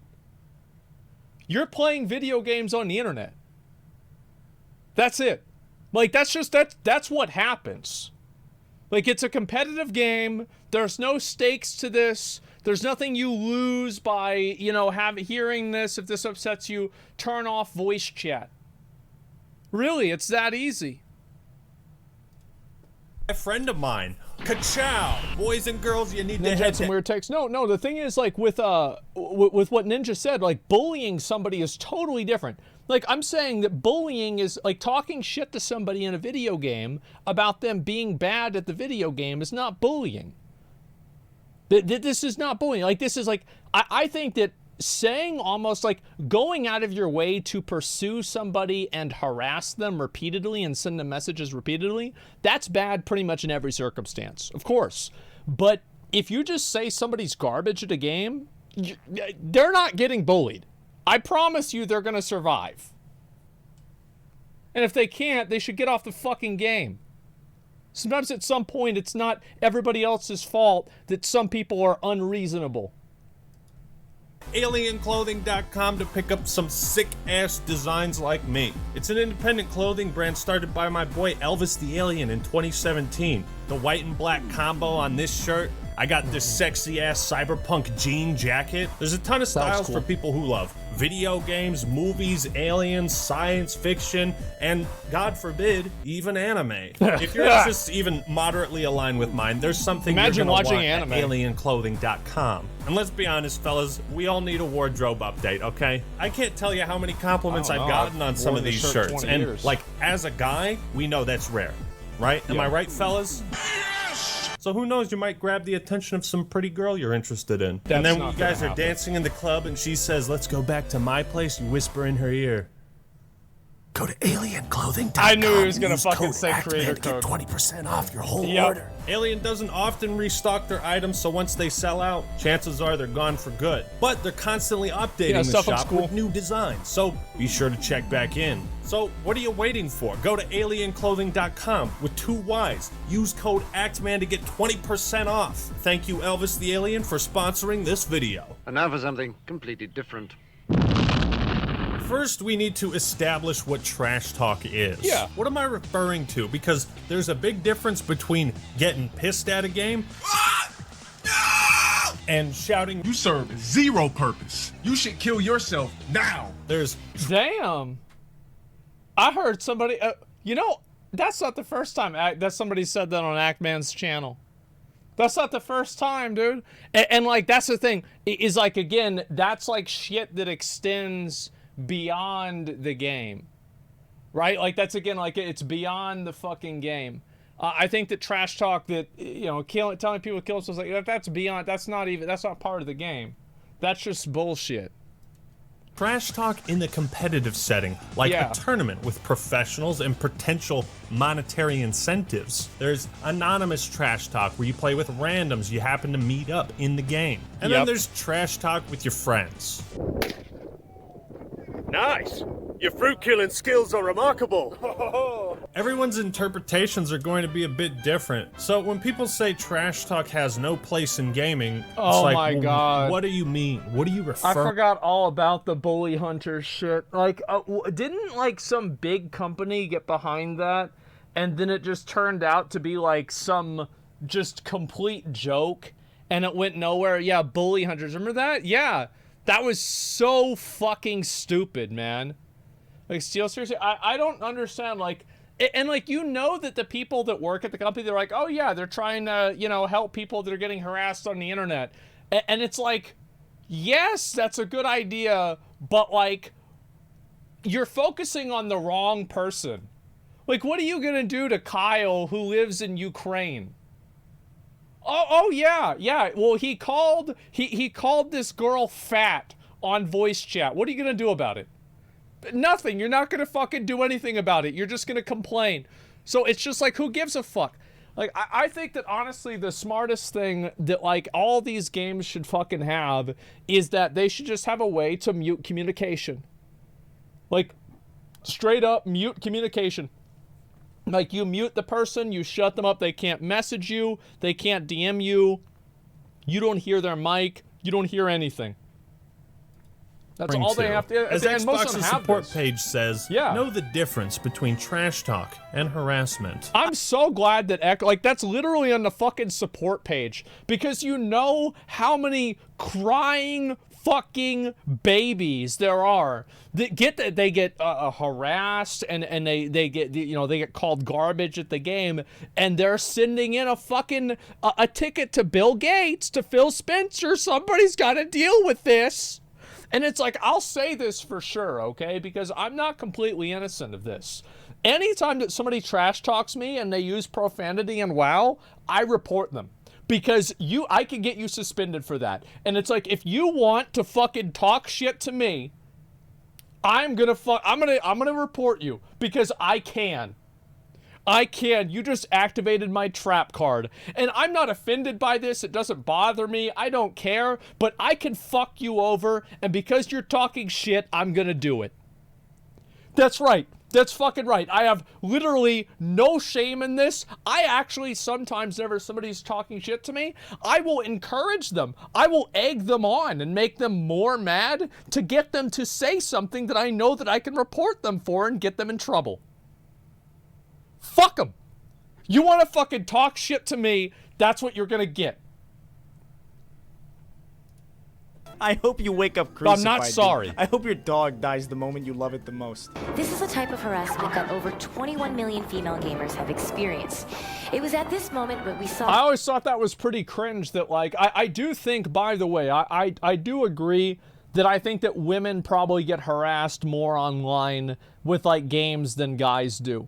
S1: You're playing video games on the internet. That's it. Like, that's what happens. Like, it's a competitive game. There's no stakes to this. There's nothing you lose by, you know, hearing this. If this upsets you, turn off voice chat. Really, it's that easy.
S3: A friend of mine. Ka-chow! Boys and girls, you need to
S1: Ninja had some weird takes. No, the thing is, like, with what Ninja said, like, bullying somebody is totally different. Like, I'm saying that bullying is, like, talking shit to somebody in a video game about them being bad at the video game is not bullying. This is not bullying. Like, this is, like, I think that saying almost, like, going out of your way to pursue somebody and harass them repeatedly and send them messages repeatedly, that's bad pretty much in every circumstance, of course. But if you just say somebody's garbage at a game, they're not getting bullied. I promise you they're going to survive. And if they can't, they should get off the fucking game. Sometimes at some point, it's not everybody else's fault that some people are unreasonable.
S3: AlienClothing.com to pick up some sick-ass designs like me. It's an independent clothing brand started by my boy Elvis the Alien in 2017. The white and black combo on this shirt. I got this sexy-ass cyberpunk jean jacket. There's a ton of styles for people who love video games, movies, aliens, science fiction, and, God forbid, even anime. If your interests even moderately align with mine, there's something
S1: Imagine
S3: you're gonna
S1: watching
S3: want
S1: anime.
S3: at AlienClothing.com. And let's be honest, fellas, we all need a wardrobe update, okay? I can't tell you how many compliments I've gotten on some of these shirts. And, like, as a guy, we know that's rare, right? Am I right, fellas? So who knows, you might grab the attention of some pretty girl you're interested in. And then when you guys are dancing in the club and she says, let's go back to my place, you whisper in her ear, go to AlienClothing.com.
S1: I knew he was going to fucking say creator code.
S3: Get 20% off your whole order. Alien doesn't often restock their items, so once they sell out, chances are they're gone for good. But they're constantly updating the shop with new designs, so be sure to check back in. So what are you waiting for? Go to AlienClothing.com with 2 Ys. Use code ACTMAN to get 20% off. Thank you, Elvis the Alien, for sponsoring this video.
S10: And now for something completely different.
S3: First, we need to establish what trash talk is.
S1: Yeah.
S3: What am I referring to? Because there's a big difference between getting pissed at a game and shouting,
S9: You serve zero purpose. You should kill yourself now.
S3: There's...
S1: Damn. I heard somebody... you know, that's not the first time that somebody said that on Ackman's channel. That's not the first time, dude. And like, that's the thing. Is like, again, that's like shit that extends beyond the game. Right? Like, that's, again, like, it's beyond the fucking game. I think that trash talk that, you know, telling people to kill themselves, like, that's beyond, that's not part of the game. That's just bullshit.
S3: Trash talk in the competitive setting, like
S1: Yeah.
S3: a tournament with professionals and potential monetary incentives. There's anonymous trash talk where you play with randoms you happen to meet up in the game. And then there's trash talk with your friends.
S6: Nice. Your fruit killing skills are remarkable.
S3: Everyone's interpretations are going to be a bit different. So when people say trash talk has no place in gaming, it's like,
S1: my God.
S3: What do you mean? What do you refer?
S1: I forgot all about the bully hunter shit. Like, didn't like some big company get behind that, and then it just turned out to be like some just complete joke, and it went nowhere? Yeah, bully hunters. Remember that? Yeah, that was so fucking stupid, man. Like, Steel, seriously, I don't understand, like, and like, you know that the people that work at the company, they're like, oh yeah, they're trying to, you know, help people that are getting harassed on the internet. And it's like, yes, that's a good idea, but like, you're focusing on the wrong person. Like, what are you gonna do to Kyle who lives in Ukraine? Oh yeah. Well, he called this girl fat on voice chat. What are you gonna do about it? Nothing. You're not gonna fucking do anything about it. You're just gonna complain. So it's just like, who gives a fuck? Like, I think that honestly the smartest thing that like all these games should fucking have is that they should just have a way to mute communication. Like, straight up mute communication. Like, you mute the person, you shut them up, they can't message you, they can't DM you, you don't hear their mic, you don't hear anything. That's all they have to.
S3: As
S1: and most of
S3: Xbox's
S1: them have
S3: support
S1: this.
S3: page says,
S1: Yeah.
S3: know the difference between trash talk and harassment.
S1: I'm so glad that like, that's literally on the fucking support page, because you know how many crying fucking babies there are that they get harassed and they get, you know, they get called garbage at the game, and they're sending in a fucking a ticket to Bill Gates, to Phil Spencer. Somebody's got to deal with this. And it's like, I'll say this for sure, okay? Because I'm not completely innocent of this. Anytime that somebody trash talks me and they use profanity in WoW, I report them. Because I can get you suspended for that. And it's like, if you want to fucking talk shit to me, I'm gonna report you, because I can. You just activated my trap card. And I'm not offended by this. It doesn't bother me. I don't care. But I can fuck you over. And because you're talking shit, I'm gonna do it. That's right. That's fucking right. I have literally no shame in this. I actually sometimes, whenever somebody's talking shit to me, I will encourage them. I will egg them on and make them more mad to get them to say something that I know that I can report them for and get them in trouble. Fuck them. You want to fucking talk shit to me, that's what you're gonna get.
S11: I hope you wake up crucified.
S1: I'm not sorry.
S11: Dude. I hope your dog dies the moment you love it the most.
S12: This is a type of harassment that over 21 million female gamers have experienced. It was at this moment when we saw...
S1: I always thought that was pretty cringe that, like, I do think, by the way, I do agree that I think that women probably get harassed more online with, like, games than guys do.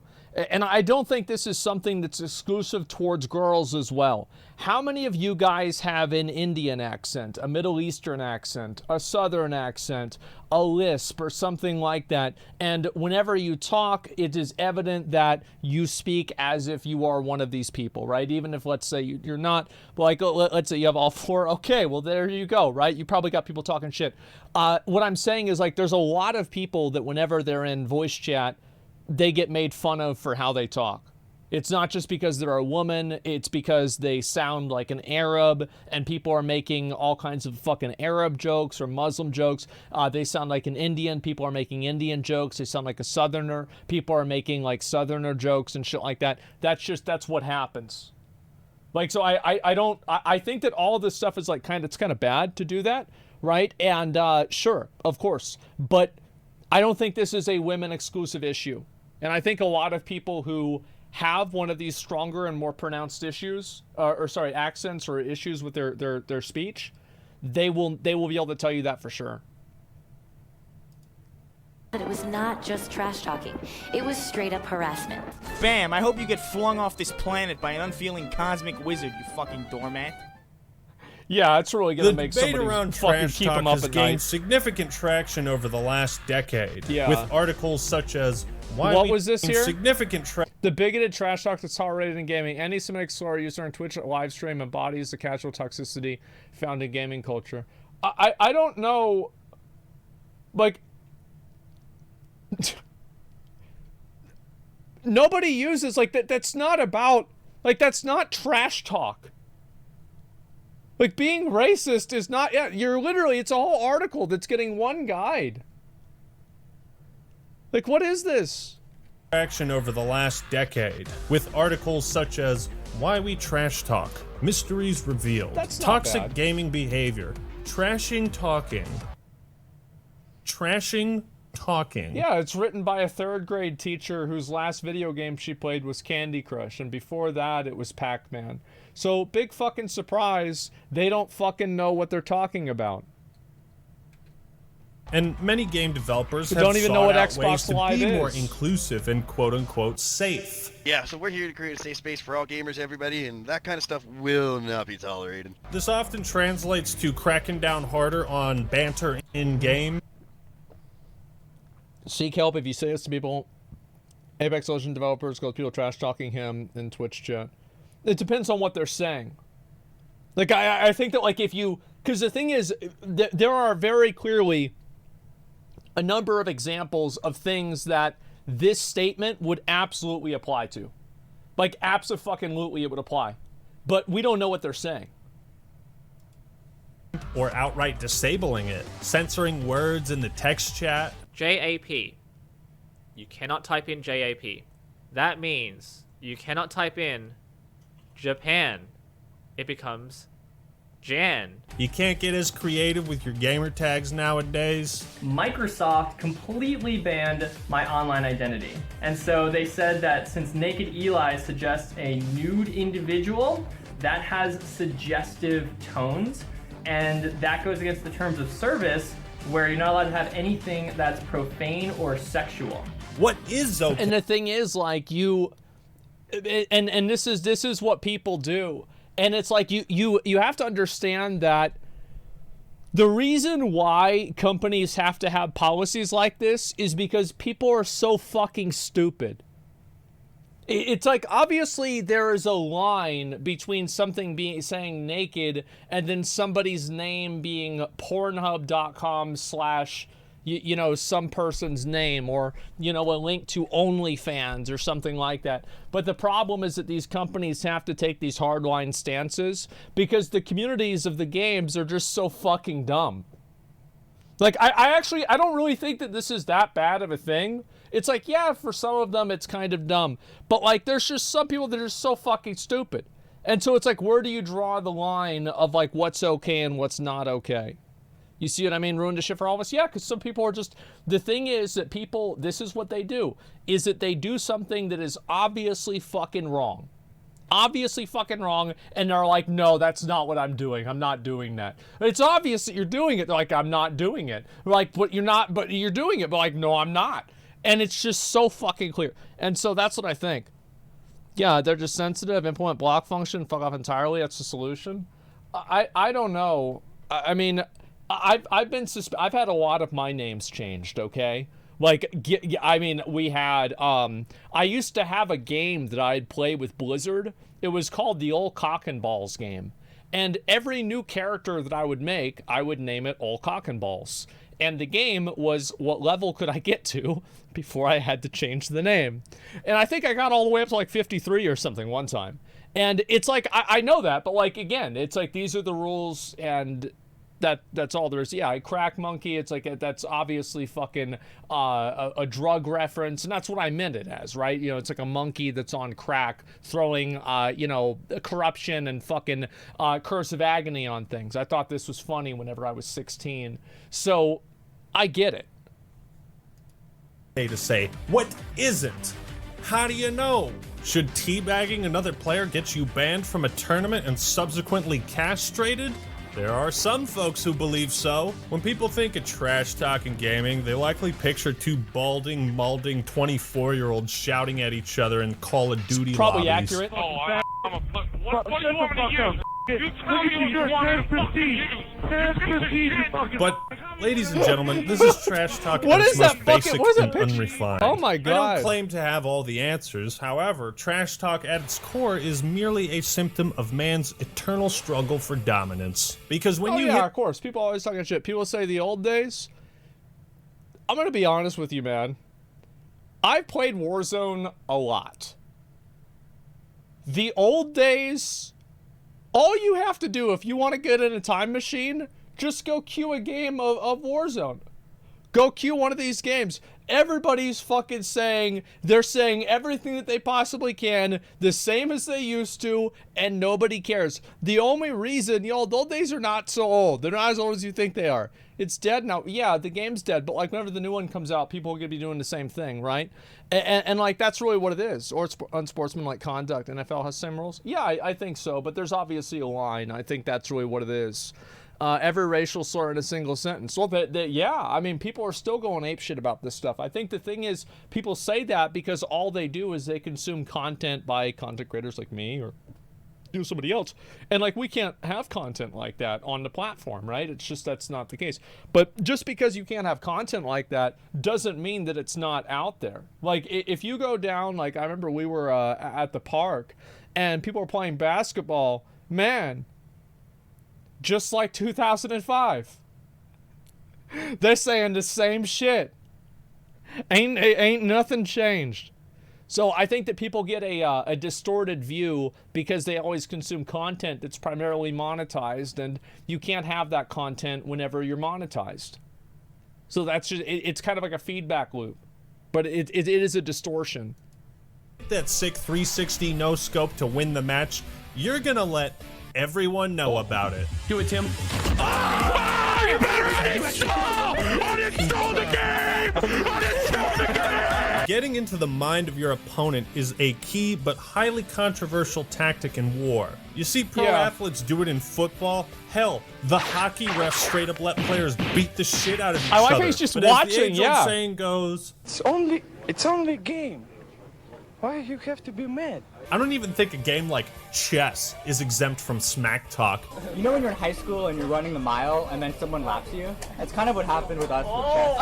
S1: And I don't think this is something that's exclusive towards girls as well. How many of you guys have an Indian accent, a Middle Eastern accent, a Southern accent, a lisp, or something like that? And whenever you talk, it is evident that you speak as if you are one of these people, right? Even if, let's say, you're not, like, let's say you have all four. Okay, well, there you go, right? You probably got people talking shit. What I'm saying is, like, there's a lot of people that whenever they're in voice chat, they get made fun of for how they talk. It's not just because they're a woman, it's because they sound like an Arab, and people are making all kinds of fucking Arab jokes or Muslim jokes. They sound like an Indian, people are making Indian jokes. They sound like a Southerner, people are making like Southerner jokes and shit like that. That's what happens. Like, so I think that all of this stuff is like it's kind of bad to do that, right? And sure, of course, but I don't think this is a women exclusive issue. And I think a lot of people who have one of these stronger and more pronounced issues, accents or issues with their speech, they will be able to tell you that for sure.
S12: But it was not just trash talking. It was straight up harassment.
S11: Bam, I hope you get flung off this planet by an unfeeling cosmic wizard, you fucking doormat.
S1: Yeah, it's really gonna make somebody
S3: around
S1: fucking
S3: trash
S1: keep
S3: talk
S1: them up
S3: has
S1: at
S3: gained
S1: night.
S3: significant traction over the last decade,
S1: Yeah.
S3: with articles such as
S1: What was this here?
S3: Significant
S1: the bigoted trash talk that's tolerated in gaming. Any Semitic slur used on Twitch live stream embodies the casual toxicity found in gaming culture. I don't know, like, nobody uses like that. That's not about like that's not trash talk. Like, being racist is not. Yeah, you're literally. It's a whole article that's getting one guide. Like, what is this?
S3: Action over the last decade, with articles such as Why We Trash Talk, Mysteries Revealed,
S1: That's not
S3: Toxic
S1: bad.
S3: Gaming Behavior, Trashing Talking.
S1: Yeah, it's written by a 3rd grade teacher whose last video game she played was Candy Crush, and before that it was Pac-Man. So, big fucking surprise, they don't fucking know what they're talking about.
S3: And many game developers
S1: Who
S3: have
S1: don't even know what
S3: sought out ways
S1: Xbox
S3: to
S1: Live
S3: be more
S1: is.
S3: inclusive and quote-unquote safe.
S13: Yeah, so we're here to create a safe space for all gamers, everybody, and that kind of stuff will not be tolerated.
S3: This often translates to cracking down harder on banter in-game.
S1: Seek help if you say this to people. Apex Legends developers go people trash talking him in Twitch chat. It depends on what they're saying. Like, I think that, like, if you... Because the thing is, there are very clearly a number of examples of things that this statement would absolutely apply to. Like, abso-fucking-lutely it would apply. But we don't know what they're saying.
S3: Or outright disabling it. Censoring words in the text chat.
S14: JAP. You cannot type in JAP. That means you cannot type in Japan. It becomes Jan.
S3: You can't get as creative with your gamer tags nowadays.
S15: Microsoft completely banned my online identity. And so they said that since Naked Eli suggests a nude individual, that has suggestive tones, and that goes against the terms of service, where you're not allowed to have anything that's profane or sexual.
S3: What is okay?
S1: And the thing is, like, you... And this is what people do. And it's like you have to understand that the reason why companies have to have policies like this is because people are so fucking stupid. It's like, obviously there is a line between something saying naked and then somebody's name being Pornhub.com/ you know, some person's name, or, you know, a link to OnlyFans or something like that. But the problem is that these companies have to take these hardline stances because the communities of the games are just so fucking dumb. Like, I don't really think that this is that bad of a thing. It's like, yeah, for some of them it's kind of dumb. But, like, there's just some people that are just so fucking stupid. And so it's like, where do you draw the line of, like, what's okay and what's not okay? You see what I mean? Ruined the shit for all of us? Yeah, because some people are just... The thing is that people... This is what they do. Is that they do something that is obviously fucking wrong. Obviously fucking wrong. And they're like, no, that's not what I'm doing. I'm not doing that. It's obvious that you're doing it. They're like, I'm not doing it. Like, but you're not... But you're doing it. But like, no, I'm not. And it's just so fucking clear. And so that's what I think. Yeah, they're just sensitive. Implement block function. Fuck off entirely. That's the solution. I don't know. I mean... I've had a lot of my names changed, okay? Like, I mean, we had, I used to have a game that I'd play with Blizzard. It was called the Ol' Cock and Balls game. And every new character that I would make, I would name it Ol' Cock and Balls. And the game was, what level could I get to before I had to change the name? And I think I got all the way up to like 53 or something one time. And it's like, I know that, but like, again, it's like, these are the rules, and... That's all there is. Yeah, crack monkey. It's like that's obviously fucking a drug reference, and that's what I meant it as, right? You know, it's like a monkey that's on crack throwing you know, corruption and fucking curse of agony on things. I thought this was funny whenever I was 16, so I get it.
S3: To say what isn't? How do you know? Should teabagging another player get you banned from a tournament and subsequently castrated? There are some folks who believe so. When people think of trash talk in gaming, they likely picture two balding, malding 24-years-olds shouting at each other in Call of Duty
S1: probably
S3: lobbies.
S1: Accurate.
S5: Oh, I'm a fuck. What do you want me to use? You tell me you want to
S3: But, ladies and gentlemen, this is trash talk at its most basic and unrefined.
S1: Oh my god.
S3: I don't claim to have all the answers. However, trash talk at its core is merely a symptom of man's eternal struggle for dominance. Because when you
S1: of course, people always talking shit. People say the old days. I'm gonna be honest with you, man. I've played Warzone a lot. The old days, all you have to do if you want to get in a time machine, just go queue a game of Warzone. Go queue one of these games. Everybody's fucking saying, they're saying everything that they possibly can, the same as they used to, and nobody cares. The only reason, the old days are not so old. They're not as old as you think they are. It's dead now. Yeah, the game's dead, but like whenever the new one comes out, people are going to be doing the same thing, right? And like that's really what it is. Or it's unsportsmanlike conduct. NFL has same rules? Yeah, I think so, but there's obviously a line. I think that's really what it is. Every racial slur in a single sentence. Well, yeah, I mean, people are still going apeshit about this stuff. I think the thing is, people say that because all they do is they consume content by content creators like me or somebody else, and like we can't have content like that on the platform, right? It's just that's not the case. But just because you can't have content like that doesn't mean that it's not out there. Like if you go down, like I remember we were at the park and people were playing basketball, man, just like 2005, they're saying the same shit. Ain't nothing changed. So I think that people get a distorted view because they always consume content that's primarily monetized, and you can't have that content whenever you're monetized. So that's just, it's kind of like a feedback loop, but it is a distortion.
S3: That sick 360 no scope to win the match, you're gonna let everyone know about it.
S11: Do it, Tim.
S6: Oh, you better uninstall! Uninstall the game! Uninstall the game!
S3: Getting into the mind of your opponent is a key but highly controversial tactic in war. You see pro athletes do it in football. Hell, the hockey refs straight up let players beat the shit out of each other.
S1: I like how he's just
S3: but
S1: watching,
S3: as the age-old saying goes,
S16: it's only a game. Why you have to be mad?
S3: I don't even think a game like chess is exempt from smack talk.
S17: You know when you're in high school and you're running the mile and then someone laps you? That's kind of what happened with us with chess.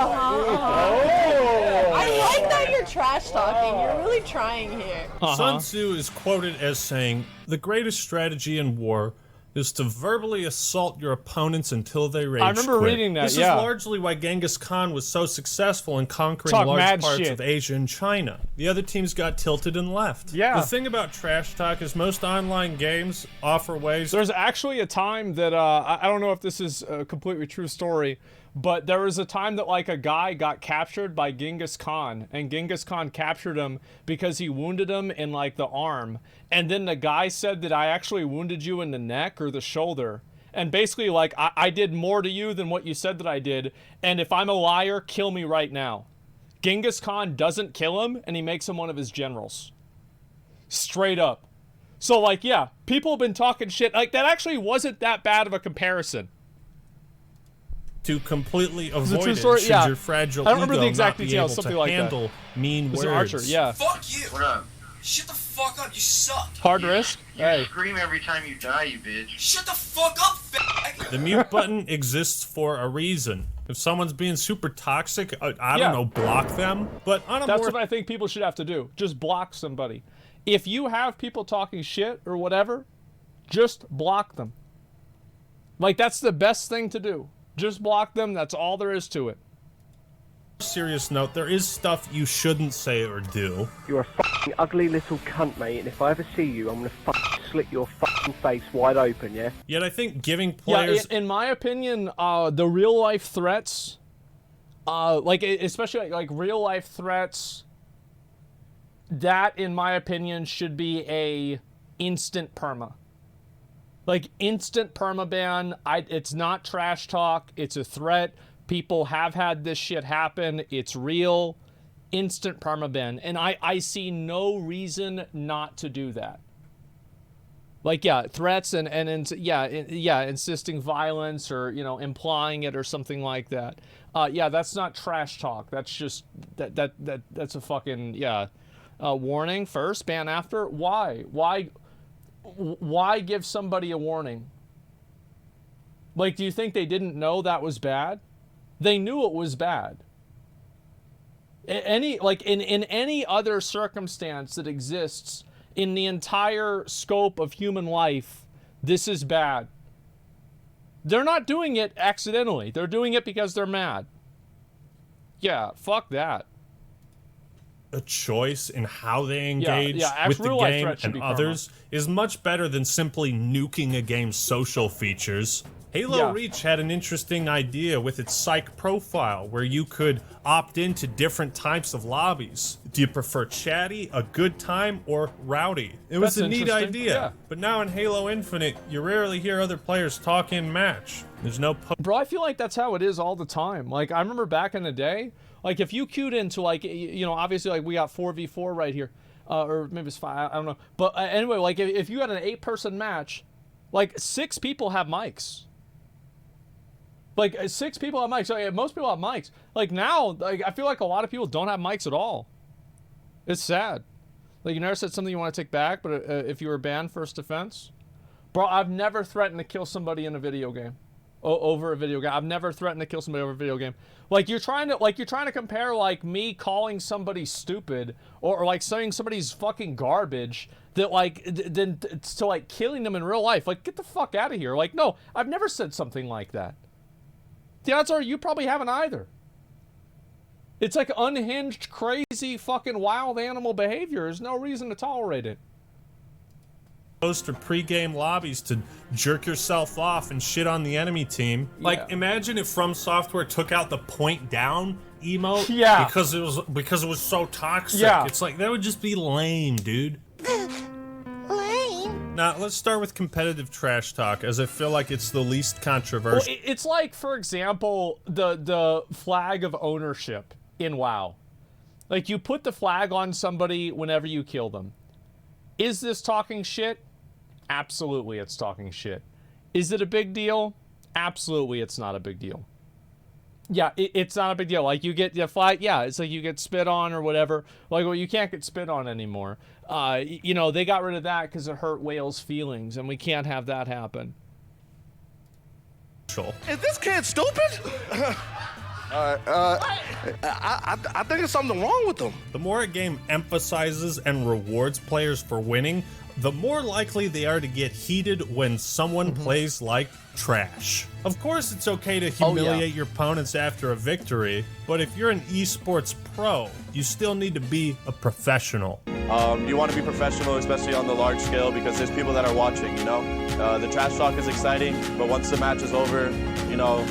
S18: I like that you're trash talking. You're really trying here.
S3: Sun Tzu is quoted as saying, "The greatest strategy in war is to verbally assault your opponents until they rage
S1: I remember
S3: quit."
S1: reading that,
S3: This is largely why Genghis Khan was so successful in conquering large parts of Asia and China. The other teams got tilted and left.
S1: Yeah.
S3: The thing about trash talk is most online games offer ways...
S1: There's actually a time that, I don't know if this is a completely true story, but there was a time that like a guy got captured by Genghis Khan, and Genghis Khan captured him because he wounded him in like the arm. And then the guy said that I actually wounded you in the neck or the shoulder. And basically like, I did more to you than what you said that I did. And if I'm a liar, kill me right now. Genghis Khan doesn't kill him, and he makes him one of his generals. Straight up. So like, yeah, people have been talking shit. Like that actually wasn't that bad of a comparison.
S3: To completely avoid it,
S1: story?
S3: should
S1: Yeah.
S3: your fragile
S1: I don't remember
S3: ego
S1: the exact
S3: not be
S1: details,
S3: able
S1: something
S3: to
S1: like that.
S3: handle mean
S1: Was
S3: words.
S1: an archer, yeah.
S19: Fuck you!
S13: What up?
S19: Shut the fuck up, you suck!
S1: Hard risk?
S13: You scream every time you die, you bitch.
S19: Shut the fuck up, fag!
S3: The mute button exists for a reason. If someone's being super toxic, I don't know, block them. But on a
S1: That's
S3: more...
S1: what I think people should have to do. Just block somebody. If you have people talking shit or whatever, just block them. Like, that's the best thing to do. Just block them. That's all there is to it.
S3: Serious note, there is stuff you shouldn't say or do.
S16: You're a fucking ugly little cunt, mate, and if I ever see you, I'm gonna slit your fucking face wide open, yeah?
S3: Yet I think giving players...
S1: Yeah, in my opinion, the real-life threats, especially like real-life threats, that, in my opinion, should be a instant perma. Like, instant permaban. It's not trash talk. It's a threat. People have had this shit happen. It's real. Instant permaban. And I see no reason not to do that. Like, yeah, threats and insisting violence or, you know, implying it or something like that. Yeah, that's not trash talk. That's just, that's a fucking, warning first, ban after. Why give somebody a warning? Like, do you think they didn't know that was bad? They knew it was bad. In any other circumstance that exists in the entire scope of human life, this is bad. They're not doing it accidentally. They're doing it because they're mad. Yeah, fuck that.
S3: A choice in how they engage with the game and others is much better than simply nuking a game's social features. Halo Reach had an interesting idea with its psych profile where you could opt into different types of lobbies. Do you prefer chatty, a good time, or rowdy? It was a neat idea, but now in Halo Infinite, you rarely hear other players talk in match. There's no...
S1: Bro, I feel like that's how it is all the time. Like, I remember back in the day, like, if you queued into, like, you know, obviously, like, we got 4v4 right here. Or maybe it's 5, I don't know. But anyway, like, if you had an 8-person match, like, 6 people have mics. Like, 6 people have mics. So, most people have mics. Like, now, like, I feel like a lot of people don't have mics at all. It's sad. Like, you never said something you want to take back, but if you were banned first offense? Bro, I've never threatened to kill somebody in a video game. Over a video game. I've never threatened to kill somebody over a video game. Like, you're trying to compare, like, me calling somebody stupid or like saying somebody's fucking garbage that, like, then to, like, killing them in real life. Like, get the fuck out of here. Like, no, I've never said something like that. The odds are you probably haven't either. It's like unhinged, crazy, fucking wild animal behavior. There's no reason to tolerate it.
S3: Post or pre-game lobbies to jerk yourself off and shit on the enemy team. Like, imagine if From Software took out the point down emote because it was so toxic.
S1: Yeah.
S3: It's like, that would just be lame, dude.
S12: Lame.
S3: Now, let's start with competitive trash talk, as I feel like it's the least controversial.
S1: Well, it's like, for example, the flag of ownership in WoW. Like, you put the flag on somebody whenever you kill them. Is this talking shit? Absolutely, it's talking shit. Is it a big deal? Absolutely, it's not a big deal. Yeah, it's not a big deal. Like, you get the flag, it's like you get spit on or whatever. Like, well, you can't get spit on anymore. You know, they got rid of that because it hurt whales' feelings, and we can't have that happen.
S9: Is this kid stupid? I think there's something wrong with them.
S3: The more a game emphasizes and rewards players for winning, the more likely they are to get heated when someone plays like trash. Of course, it's okay to humiliate your opponents after a victory, but if you're an esports pro, you still need to be a professional.
S20: You want to be professional, especially on the large scale, because there's people that are watching, you know? The trash talk is exciting, but once the match is over, you know,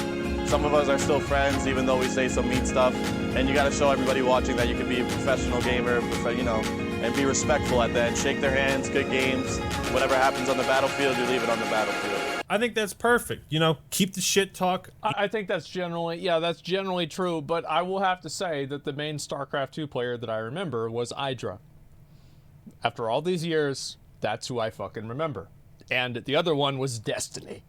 S20: some of us are still friends, even though we say some mean stuff, and you got to show everybody watching that you can be a professional gamer, you know, and be respectful at the end. Shake their hands, good games. Whatever happens on the battlefield, you leave it on the battlefield.
S3: I think that's perfect. You know, keep the shit talk.
S1: I think that's generally true, but I will have to say that the main StarCraft 2 player that I remember was Idra. After all these years, that's who I fucking remember. And the other one was Destiny.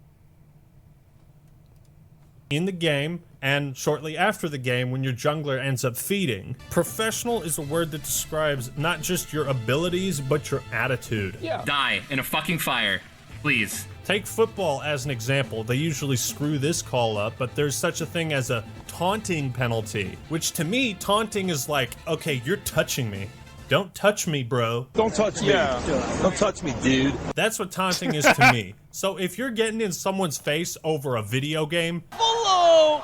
S3: In the game, and shortly after the game when your jungler ends up feeding. Professional is a word that describes not just your abilities, but your attitude.
S1: Yeah.
S4: Die in a fucking fire, please.
S3: Take football as an example. They usually screw this call up, but there's such a thing as a taunting penalty, which to me, taunting is like, okay, you're touching me. Don't touch me, bro.
S16: Don't touch me. Yeah. Don't touch me, dude.
S3: That's what taunting is to me. So if you're getting in someone's face over a video game...
S6: Buffalo!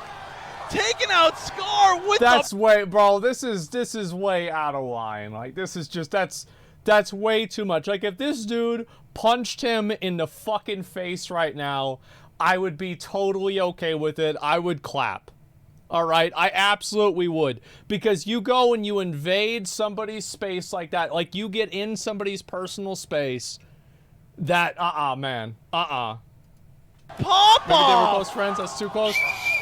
S6: Taking out Scar with
S1: way, bro, this is way out of line. Like, this is just, that's That's way too much. Like, if this dude punched him in the fucking face right now, I would be totally okay with it. I would clap. All right? I absolutely would. Because you go and you invade somebody's space like that. Like, you get in somebody's personal space. That, man.
S6: Papa!
S1: Maybe they were close friends. That's too close.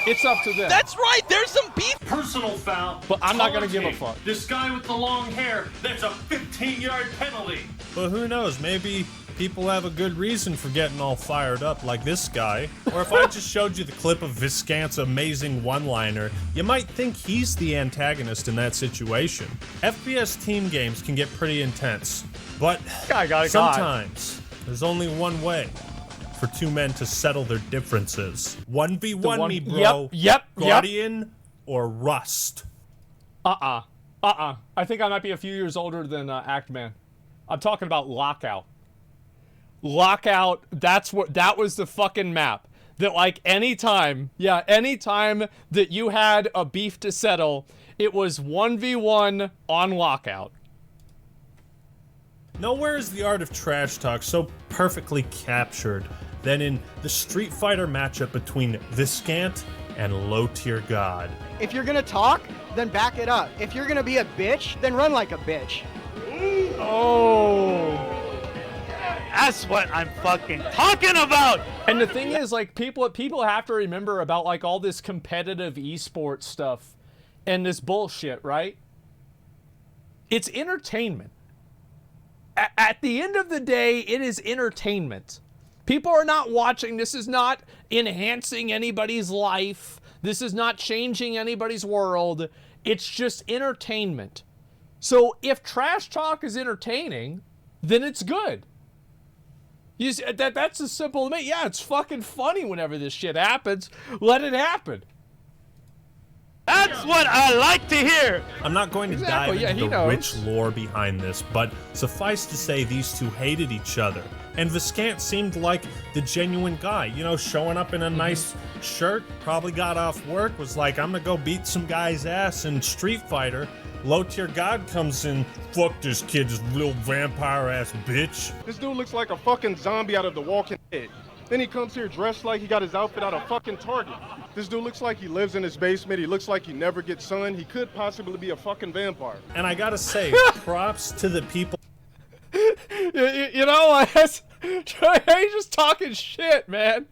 S1: It's up to them.
S6: That's right. There's some beef.
S21: Personal foul.
S1: But I'm not going to give a fuck.
S21: This guy with the long hair, that's a 15-yard penalty.
S3: But who knows? Maybe people have a good reason for getting all fired up like this guy. Or if I just showed you the clip of Viscant's amazing one-liner, you might think he's the antagonist in that situation. FPS team games can get pretty intense. But sometimes there's only one way for two men to settle their differences. 1v1 me, bro.
S1: Yep.
S3: Guardian or Rust.
S1: I think I might be a few years older than Actman. I'm talking about Lockout. Lockout, that was the fucking map. That, like, anytime that you had a beef to settle, it was 1v1 on Lockout.
S3: Nowhere is the art of trash talk so perfectly captured than in the Street Fighter matchup between Viscant and Low Tier God.
S22: If you're gonna talk, then back it up. If you're gonna be a bitch, then run like a bitch.
S1: Oh.
S6: That's what I'm fucking talking about!
S1: And the thing is, like, people have to remember about, like, all this competitive esports stuff and this bullshit, right? It's entertainment. At the end of the day, it is entertainment. People are not watching. This is not enhancing anybody's life. This is not changing anybody's world. It's just entertainment. So if trash talk is entertaining, then it's good. You see, that's as simple to me. Yeah, it's fucking funny whenever this shit happens. Let it happen.
S6: That's what I like to hear!
S3: I'm not going to dive into the rich lore behind this, but suffice to say these two hated each other. And Viscant seemed like the genuine guy, you know, showing up in a nice shirt, probably got off work, was like, I'm gonna go beat some guy's ass in Street Fighter. Low Tier God comes in, fuck this kid, this little vampire ass bitch.
S23: This dude looks like a fucking zombie out of The Walking Dead. Then he comes here dressed like he got his outfit out of fucking Target. This dude looks like he lives in his basement. He looks like he never gets sun. He could possibly be a fucking vampire.
S3: And I gotta say, props to the people.
S1: You know, he's just talking shit, man.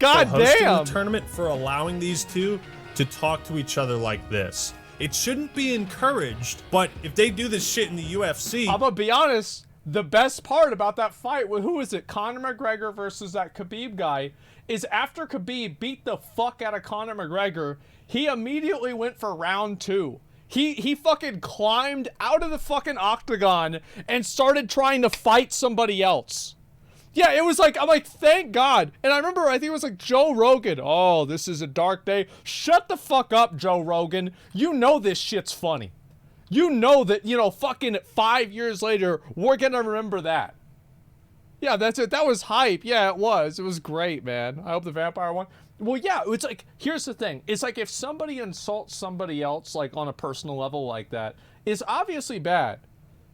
S1: God damn.
S3: The tournament for allowing these two to talk to each other like this. It shouldn't be encouraged, but if they do this shit in the UFC...
S1: I'm gonna be honest. The best part about that fight, who was it? Conor McGregor versus that Khabib guy, is after Khabib beat the fuck out of Conor McGregor, he immediately went for round 2. He fucking climbed out of the fucking octagon and started trying to fight somebody else. Yeah, it was like, I'm like, thank God. And I remember, I think it was like Joe Rogan. Oh, this is a dark day. Shut the fuck up, Joe Rogan. You know this shit's funny. You know that, you know, fucking 5 years later, we're gonna remember that. Yeah, that's it. That was hype. Yeah, it was. It was great, man. I hope the vampire won. Well, yeah, it's like, here's the thing. It's like if somebody insults somebody else, like, on a personal level like that, it's obviously bad.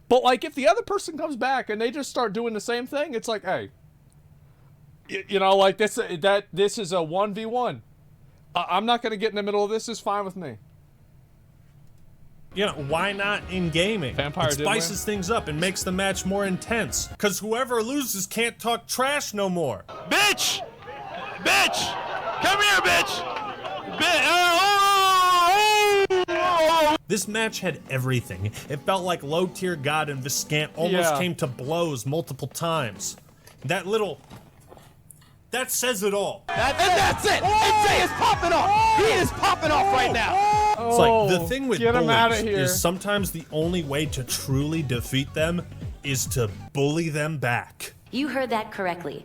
S1: But, like, if the other person comes back and they just start doing the same thing, it's like, hey, you know, like, this is a 1v1. I'm not gonna get in the middle of this. It's fine with me.
S3: You know, why not in gaming?
S1: Vampire
S3: it spices things up and makes the match more intense. Because whoever loses can't talk trash no more.
S6: Bitch! Bitch! Come here, bitch!
S3: This match had everything. It felt like Low Tier God and Viscant almost came to blows multiple times. That says it all.
S6: That's it! AJ is popping off! He is popping off right now!
S3: It's like, the thing with bullies is sometimes the only way to truly defeat them is to bully them back.
S12: You heard that correctly.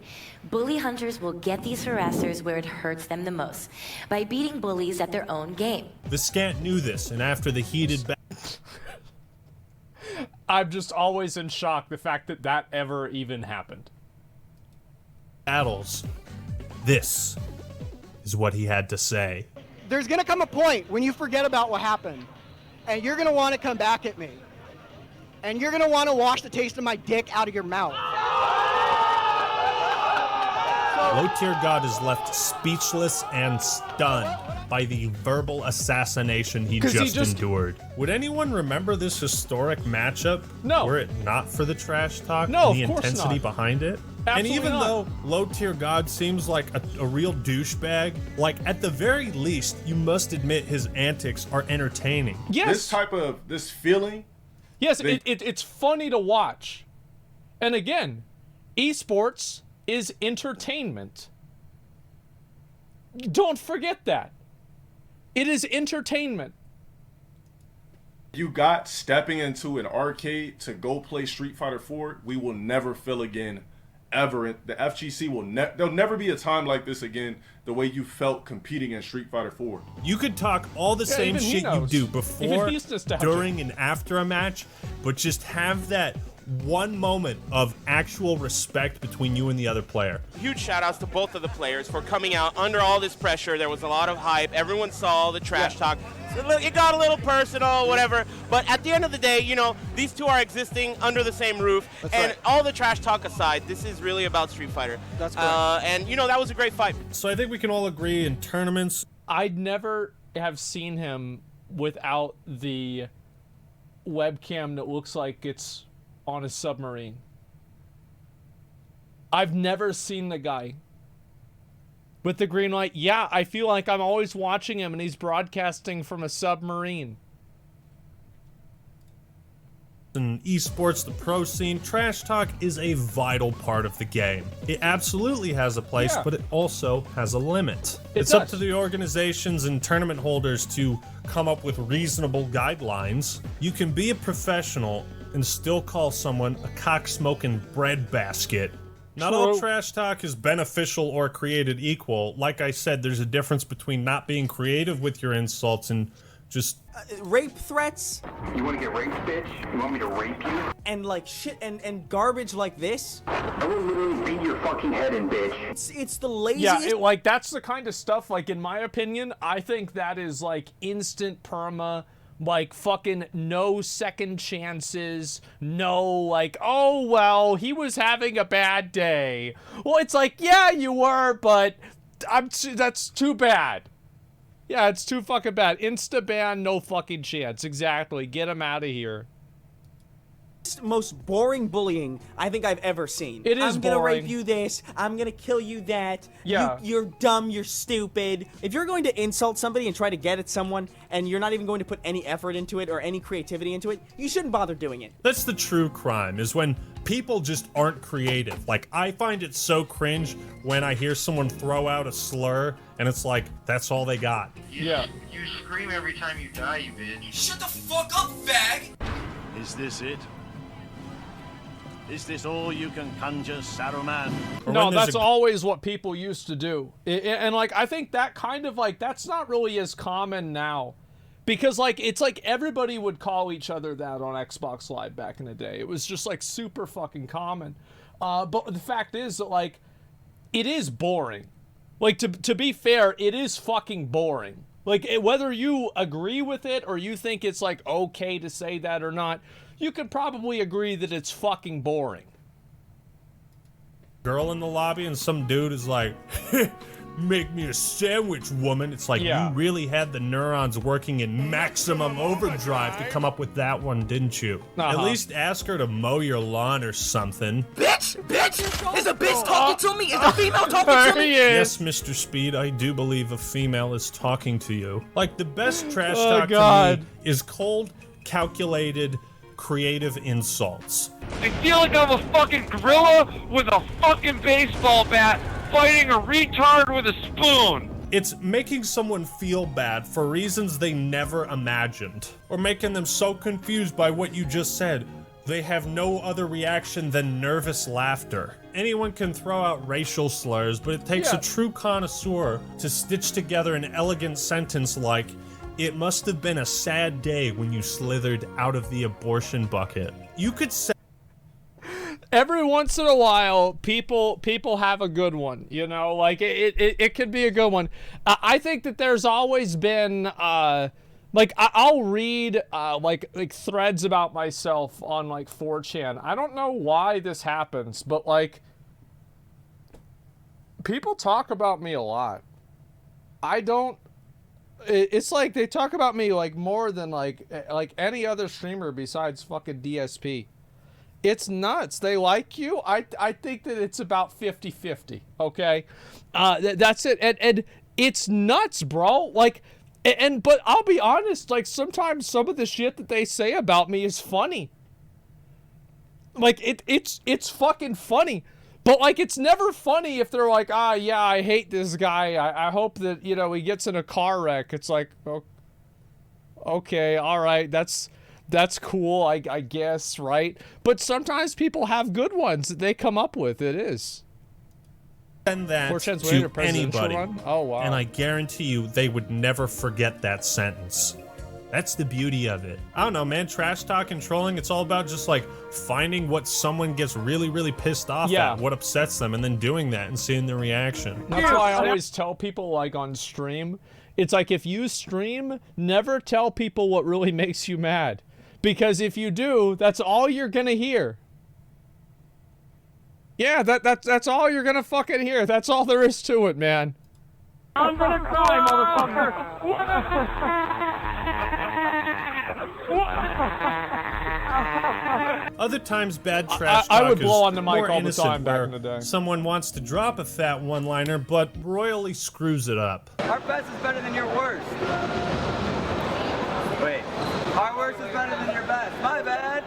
S12: Bully hunters will get these harassers where it hurts them the most, by beating bullies at their own game.
S3: Viscant knew this, and after the heated
S1: I'm just always in shock the fact that that ever even happened.
S3: Battles, this is what he had to say.
S22: There's gonna come a point when you forget about what happened, and you're gonna want to come back at me. And you're gonna want to wash the taste of my dick out of your mouth.
S3: Low Tier God is left speechless and stunned by the verbal assassination he just endured. Would anyone remember this historic matchup?
S1: No.
S3: Were it not for the trash talk
S1: No,
S3: and the
S1: of course
S3: intensity
S1: not.
S3: behind it?
S1: Absolutely
S3: and even
S1: not.
S3: though Low Tier God seems like a real douchebag, like at the very least, you must admit his antics are entertaining.
S1: Yes.
S9: This feeling.
S1: Yes, it's funny to watch. And again, esports is entertainment. Don't forget that. It is entertainment.
S9: You got stepping into an arcade to go play Street Fighter 4, we will never feel again, ever. The FGC will there'll never be a time like this again, the way you felt competing in Street Fighter 4.
S3: You could talk all the same
S1: even he
S3: shit you
S1: knows.
S3: do
S1: Even
S3: before,
S1: he's nostalgic.
S3: during, and after a match, but just have that one moment of actual respect between you and the other player.
S2: Huge shout outs to both of the players for coming out under all this pressure. There was a lot of hype. Everyone saw the trash talk. So it got a little personal, whatever. But at the end of the day, you know, these two are existing under the same roof. And all the trash talk aside, this is really about Street Fighter.
S22: That's correct.
S2: And, you know, that was a great fight.
S3: So I think we can all agree in tournaments.
S1: I'd never have seen him without the webcam that looks like it's on a submarine. I've never seen the guy with the green light. Yeah, I feel like I'm always watching him and he's broadcasting from a submarine.
S3: In esports, the pro scene, trash talk is a vital part of the game. It absolutely has a place, but it also has a limit. It's up to the organizations and tournament holders to come up with reasonable guidelines. You can be a professional and still call someone a cock-smoking breadbasket. Not all trash talk is beneficial or created equal. Like I said, there's a difference between not being creative with your insults and just
S11: rape threats.
S7: You want to get raped, bitch? You want me to rape you?
S11: And like shit and garbage like this.
S7: I will literally beat your fucking head in, bitch.
S11: It's the laziest.
S1: Yeah, like that's the kind of stuff, like in my opinion, I think that is like instant perma, like fucking no second chances, no like, oh well, he was having a bad day. Well, it's like, yeah, you were, but that's too bad. Yeah, it's too fucking bad. Insta ban, no fucking chance. Exactly. Get him out of here.
S11: Most boring bullying I think I've ever seen.
S1: It is
S11: I'm gonna
S1: boring.
S11: rape you this, I'm gonna kill you that.
S1: Yeah.
S11: You're dumb, you're stupid. If you're going to insult somebody and try to get at someone and you're not even going to put any effort into it or any creativity into it, you shouldn't bother doing it.
S3: That's the true crime, is when people just aren't creative. Like, I find it so cringe when I hear someone throw out a slur and it's like, that's all they got.
S1: Yeah.
S7: You scream every time you die, you bitch.
S19: Shut the fuck up, fag!
S6: Is this it? Is this all you can conjure, Saruman?
S1: No, that's always what people used to do. And like, I think that kind of like, that's not really as common now. Because like, it's like everybody would call each other that on Xbox Live back in the day. It was just like super fucking common. But the fact is that like, it is boring. Like, to be fair, it is fucking boring. Like, whether you agree with it or you think it's like okay to say that or not, you could probably agree that it's fucking boring.
S3: Girl in the lobby and some dude is like, make me a sandwich, woman. It's like, you really had the neurons working in maximum overdrive to come up with that one, didn't you? At least ask her to mow your lawn or something.
S6: Bitch! Bitch! Is a bitch talking to me? Is a female talking to me?
S3: Yes, Mr. Speed, I do believe a female is talking to you. Like, the best trash talk to me is cold, calculated, creative insults.
S5: I feel like I'm a fucking gorilla with a fucking baseball bat fighting a retard with a spoon.
S3: It's making someone feel bad for reasons they never imagined, or making them so confused by what you just said, they have no other reaction than nervous laughter. Anyone can throw out racial slurs, but it takes a true connoisseur to stitch together an elegant sentence like, it must have been a sad day when you slithered out of the abortion bucket. You could say
S1: every once in a while, people have a good one, you know, like it could be a good one. I think that there's always been Like, I'll read, like threads about myself on, like, 4chan. I don't know why this happens, but, like, people talk about me a lot. I don't... It's like they talk about me, like, more than, like any other streamer besides fucking DSP. It's nuts. They like you. I think that it's about 50-50, okay? That's it. And it's nuts, bro. Like... but I'll be honest, like, sometimes some of the shit that they say about me is funny. Like, it's fucking funny. But, like, it's never funny if they're like, ah, yeah, I hate this guy. I hope that, you know, he gets in a car wreck. It's like, oh, okay, all right, that's cool, I guess, right? But sometimes people have good ones that they come up with. It is.
S8: Send that to anybody,
S1: oh, wow.
S8: and I guarantee you they would never forget that sentence. That's the beauty of it. I don't know, man, trash talk and trolling, it's all about just like finding what someone gets really, really pissed off at, what upsets them, and then doing that and seeing the reaction.
S1: That's why I always tell people, like, on stream, it's like, if you stream, never tell people what really makes you mad. Because if you do, that's all you're gonna hear. Yeah, that's all you're gonna fucking hear. That's all there is to it, man.
S6: I'm gonna cry, motherfucker!
S8: Other times, bad trash talk
S1: I would blow
S8: is
S1: on the mic
S8: more
S1: all the
S8: innocent,
S1: time back
S8: where
S1: in the day.
S8: someone wants to drop a fat one-liner, but royally screws it up.
S17: Our best is better than your worst. Wait. Our worst is better than your best. My bad.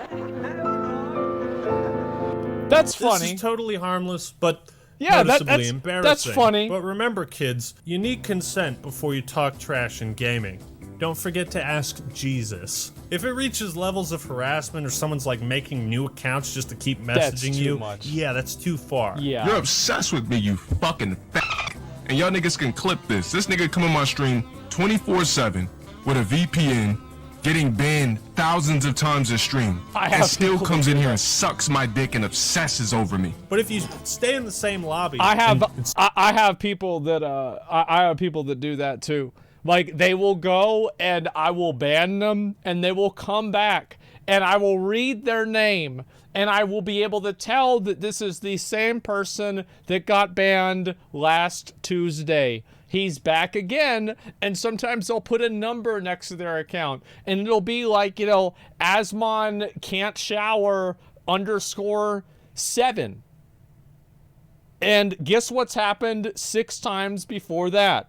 S1: That's funny.
S8: This is totally harmless, but
S1: yeah,
S8: noticeably embarrassing.
S1: That's funny.
S8: But remember, kids, you need consent before you talk trash in gaming. Don't forget to ask Jesus. If it reaches levels of harassment or someone's like making new accounts just to keep messaging you, yeah, that's too far.
S1: Yeah.
S10: You're obsessed with me, you fucking fat. And y'all niggas can clip this. This nigga come on my stream 24/7 with a VPN, getting banned thousands of times a stream, and still comes in here and sucks my dick and obsesses over me.
S8: But if you stay in the same lobby,
S1: I have people that I have people that do that too. Like, they will go and I will ban them, and they will come back and I will read their name, and I will be able to tell that this is the same person that got banned last Tuesday. He's back again, and sometimes they'll put a number next to their account, and it'll be like, you know, Asmon can't shower _7. And guess what's happened 6 times before that?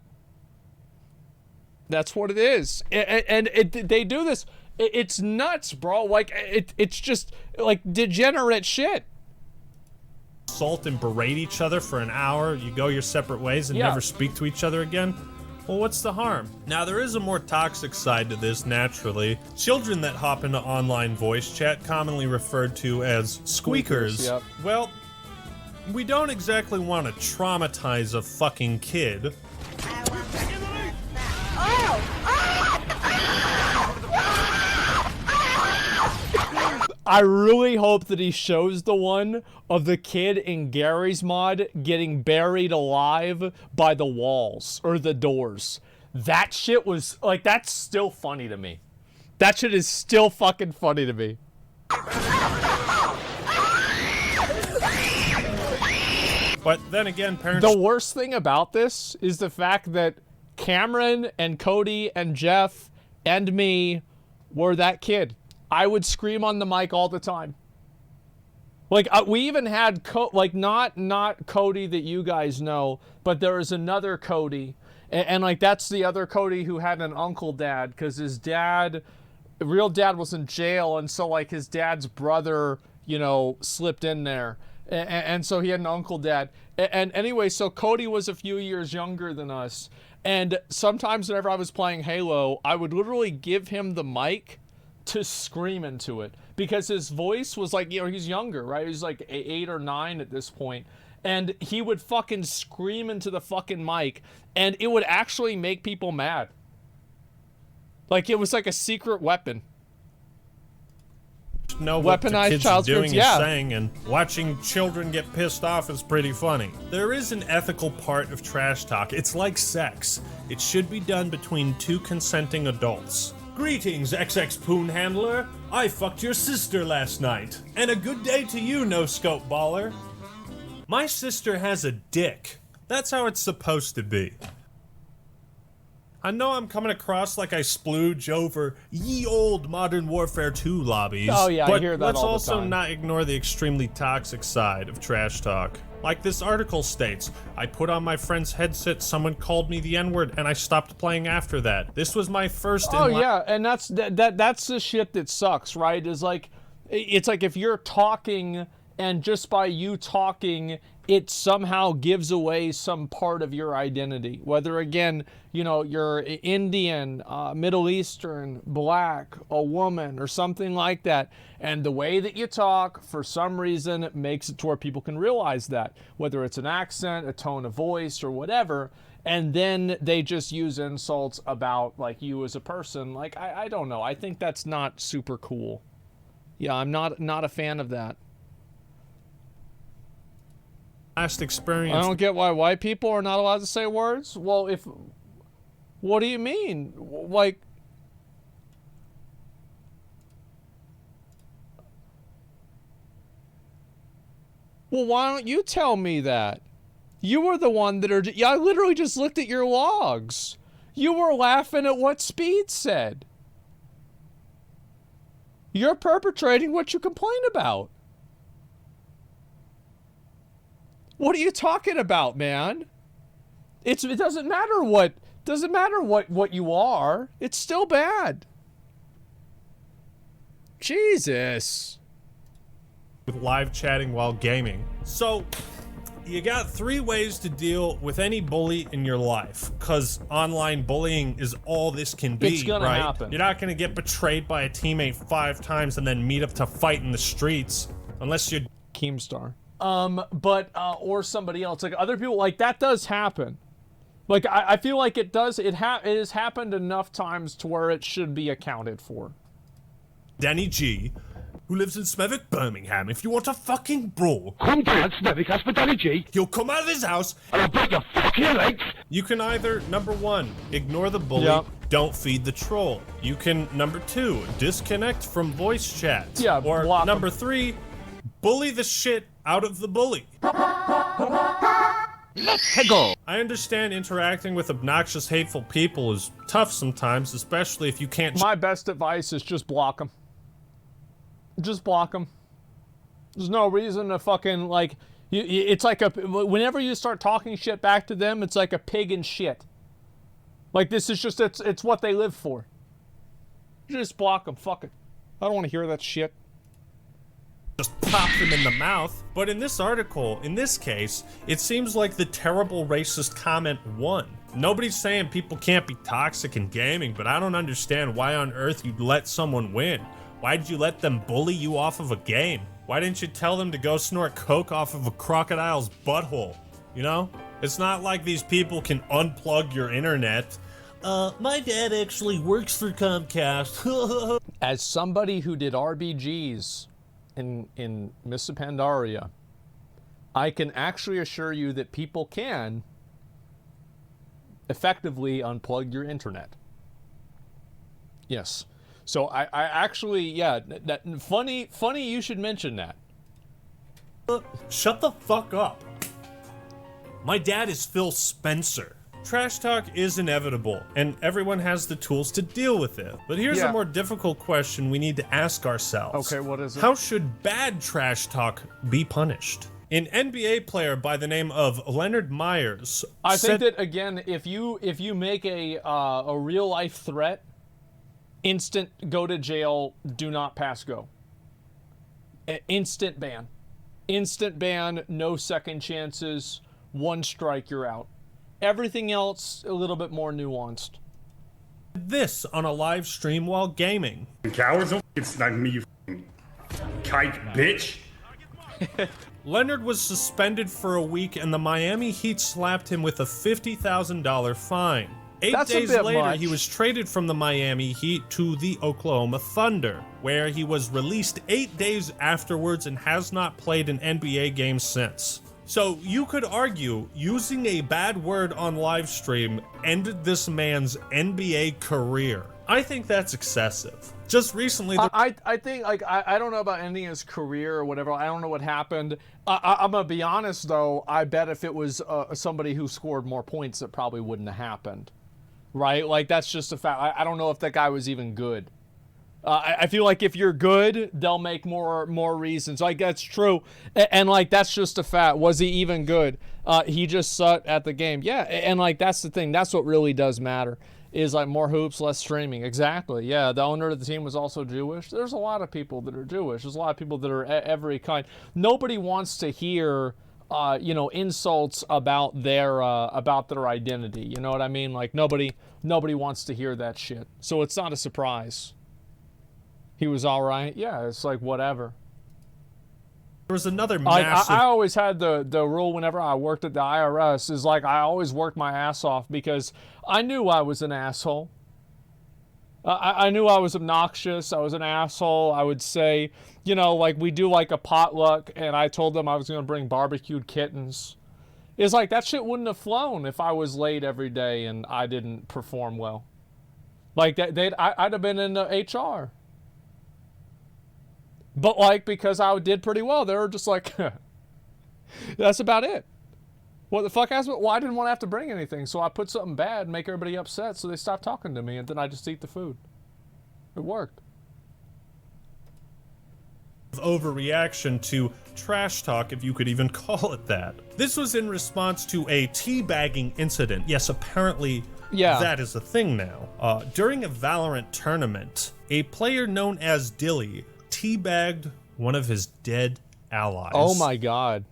S1: That's what it is. And they do this. It's nuts, bro. Like, it's just, like, degenerate shit.
S8: Assault and berate each other for an hour, you go your separate ways and never speak to each other again? Well, what's the harm? Now, there is a more toxic side to this, naturally. Children that hop into online voice chat, commonly referred to as squeakers.
S1: Yep.
S8: Well, we don't exactly want to traumatize a fucking kid.
S1: I really hope that he shows the one of the kid in Gary's mod getting buried alive by the walls or the doors. That shit was, like, that's still funny to me. That shit is still fucking funny to me.
S8: But then again, parents...
S1: The worst thing about this is the fact that Cameron and Cody and Jeff and me were that kid. I would scream on the mic all the time. Like, we even had, not Cody that you guys know, but there was another Cody. And like, that's the other Cody who had an uncle dad, because his dad, real dad was in jail, and so, like, his dad's brother, you know, slipped in there. And so he had an uncle dad. And anyway, so Cody was a few years younger than us. And sometimes whenever I was playing Halo, I would literally give him the mic to scream into it, because his voice was like, you know, he's younger, right? He's like 8 or 9 at this point, and he would fucking scream into the fucking mic, and it would actually make people mad. Like, it was like a secret weapon.
S8: Know what
S1: weaponized
S8: the kids
S1: child
S8: are doing
S1: scripts,
S8: and saying, and watching children get pissed off is pretty funny. There is an ethical part of trash talk. It's like sex. It should be done between 2 consenting adults. Greetings, XX Poon Handler. I fucked your sister last night. And a good day to you, No Scope Baller. My sister has a dick. That's how it's supposed to be. I know I'm coming across like I splooge over ye old Modern Warfare 2 lobbies.
S1: Oh yeah,
S8: but
S1: I hear that
S8: let's
S1: all the time.
S8: also not ignore the extremely toxic side of trash talk. Like this article states, I put on my friend's headset, someone called me the N-word, and I stopped playing after that. This was my first
S1: Oh yeah, and that's the shit that sucks, right? Is like, it's like if you're talking and just by you talking, it somehow gives away some part of your identity. Whether, again, you know, you're Indian, Middle Eastern, black, a woman, or something like that. And the way that you talk, for some reason, makes it to where people can realize that. Whether it's an accent, a tone of voice, or whatever. And then they just use insults about, like, you as a person. Like, I don't know. I think that's not super cool. Yeah, I'm not a fan of that.
S8: last experience.
S1: I don't get why white people are not allowed to say words. Well, what do you mean? Like, well, why don't you tell me that? You were the one that are. I literally just looked at your logs. You were laughing at what Speed said. You're perpetrating what you complain about. What are you talking about, man? It doesn't matter what you are. It's still bad. Jesus.
S8: With live chatting while gaming. So, you got 3 ways to deal with any bully in your life, because online bullying is all this can be,
S1: It's gonna
S8: right?
S1: happen.
S8: You're not gonna get betrayed by a teammate 5 times and then meet up to fight in the streets, unless you're
S1: Keemstar. Or somebody else, like other people, like that does happen. Like I feel like it does. It has happened enough times to where it should be accounted for.
S8: Danny G, who lives in Smethwick, Birmingham. If you want a fucking brawl,
S5: come down Smethwick, ask for Danny G.
S8: He'll come out of his house
S5: and I'll break your fucking legs.
S8: You can either, number 1, ignore the bully,
S1: Yep.
S8: don't feed the troll. You can, number 2, disconnect from voice chats.
S1: Yeah,
S8: or
S1: block
S8: number
S1: them.
S8: 3, bully the shit out of the bully.
S5: Let's go.
S8: I understand interacting with obnoxious, hateful people is tough sometimes, especially if you can't.
S1: My best advice is just block them. Just block them. There's no reason to fucking, like, it's like whenever you start talking shit back to them, it's like a pig in shit. Like, this is just, it's what they live for. Just block them, fuck it. I don't want to hear that shit.
S8: Just pop them in the mouth. But in this article, in this case, it seems like the terrible racist comment won. Nobody's saying people can't be toxic in gaming, but I don't understand why on earth you'd let someone win. Why did you let them bully you off of a game? Why didn't you tell them to go snort coke off of a crocodile's butthole? You know? It's not like these people can unplug your internet. My dad actually works for Comcast.
S1: As somebody who did RBGs in Miss Pandaria, I can actually assure you that people can effectively unplug your internet. Yes. So I actually, yeah, that funny you should mention that.
S8: Shut the fuck up. My dad is Phil Spencer. Trash talk is inevitable, and everyone has the tools to deal with it. But here's a more difficult question we need to ask ourselves.
S1: Okay, what is it?
S8: How should bad trash talk be punished? An NBA player by the name of Leonard Myers
S1: I think that, again, if you make a real life threat, instant go to jail, do not pass go. Instant ban. Instant ban, no second chances, 1 strike, you're out. Everything else, a little bit more nuanced.
S8: This on a live stream while gaming.
S14: Cowards don't snipe me, you kike bitch.
S8: Leonard was suspended for a week and the Miami Heat slapped him with a $50,000 fine. 8 days later, he was traded from the Miami Heat to the Oklahoma Thunder, where he was released 8 days afterwards and has not played an NBA game since. So you could argue using a bad word on live stream ended this man's NBA career. I think that's excessive. Just recently,
S1: I think, like, I don't know about ending his career or whatever. I don't know what happened. I'm gonna be honest though. I bet if it was somebody who scored more points, it probably wouldn't have happened, right? Like, that's just a fact. I don't know if that guy was even good. I feel like if you're good, they'll make more reasons. Like, that's true, and like, that's just a fact. Was he even good? He just sucked at the game. Yeah, and like, that's the thing. That's what really does matter. Is like more hoops, less streaming. Exactly. Yeah, the owner of the team was also Jewish. There's a lot of people that are Jewish. There's a lot of people that are every kind. Nobody wants to hear, you know, insults about their identity. You know what I mean? Like, nobody wants to hear that shit. So it's not a surprise. He was all right. Yeah, it's like whatever.
S8: There was another massive...
S1: I always had the rule whenever I worked at the IRS is like I always worked my ass off because I knew I was an asshole. I knew I was obnoxious. I was an asshole. I would say, you know, like we do like a potluck and I told them I was going to bring barbecued kittens. It's like that shit wouldn't have flown if I was late every day and I didn't perform well. Like that, I'd have been in the HR. But, like, because I did pretty well, they were just like, that's about it. What the fuck? Well, I didn't want to have to bring anything, so I put something bad and make everybody upset, so they stopped talking to me, and then I just eat the food. It worked.
S8: Overreaction to trash talk, if you could even call it that. This was in response to a teabagging incident. Yes, apparently that is a thing now. During a Valorant tournament, a player known as Dilly teabagged one of his dead allies.
S1: Oh my god.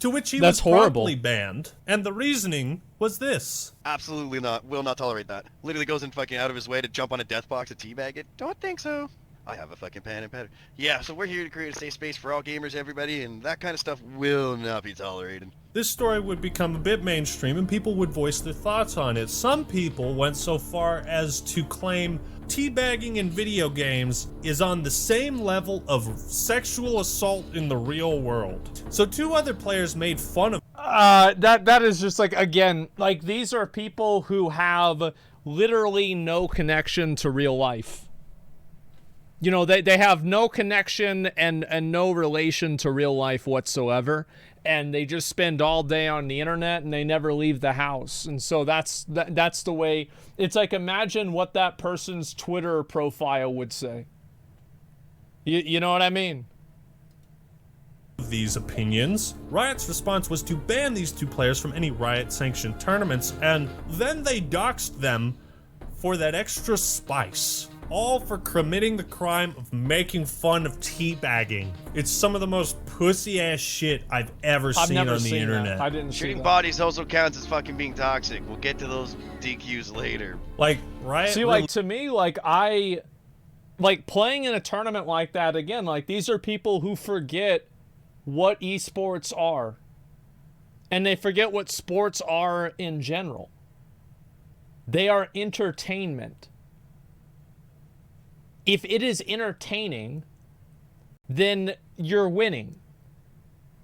S8: To which he was promptly banned, and the reasoning was this.
S13: Absolutely not. Will not tolerate that. Literally goes in fucking out of his way to jump on a death box to teabag it. Don't think so. I have a fucking pen and pad. Yeah, so we're here to create a safe space for all gamers, everybody, and that kind of stuff will not be tolerated.
S8: This story would become a bit mainstream and people would voice their thoughts on it. Some people went so far as to claim teabagging in video games is on the same level of sexual assault in the real world. So two other players made fun of
S1: that is just like, again, like these are people who have literally no connection to real life. You know, they have no connection and no relation to real life whatsoever, and they just spend all day on the internet and they never leave the house. And so that's the way. It's like, imagine what that person's Twitter profile would say. You know what I mean?
S8: These opinions. Riot's response was to ban these two players from any Riot-sanctioned tournaments, and then they doxed them for that extra spice. All for committing the crime of making fun of teabagging. It's some of the most pussy-ass shit I've ever seen on the internet.
S1: I didn't see
S13: Shooting
S1: that.
S13: bodies also counts as fucking being toxic. We'll get to those DQs later.
S8: Like, Riot...
S1: See, like, to me, like, like, playing in a tournament like that, again, like, these are people who forget what esports are. And they forget what sports are in general. They are entertainment. If it is entertaining, then you're winning.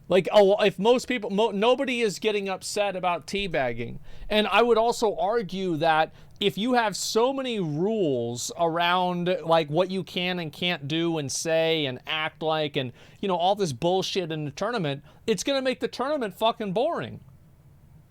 S1: Like, oh, if most people, nobody is getting upset about teabagging. And I would also argue that if you have so many rules around, like, what you can and can't do and say and act like and, you know, all this bullshit in the tournament, it's going to make the tournament fucking boring.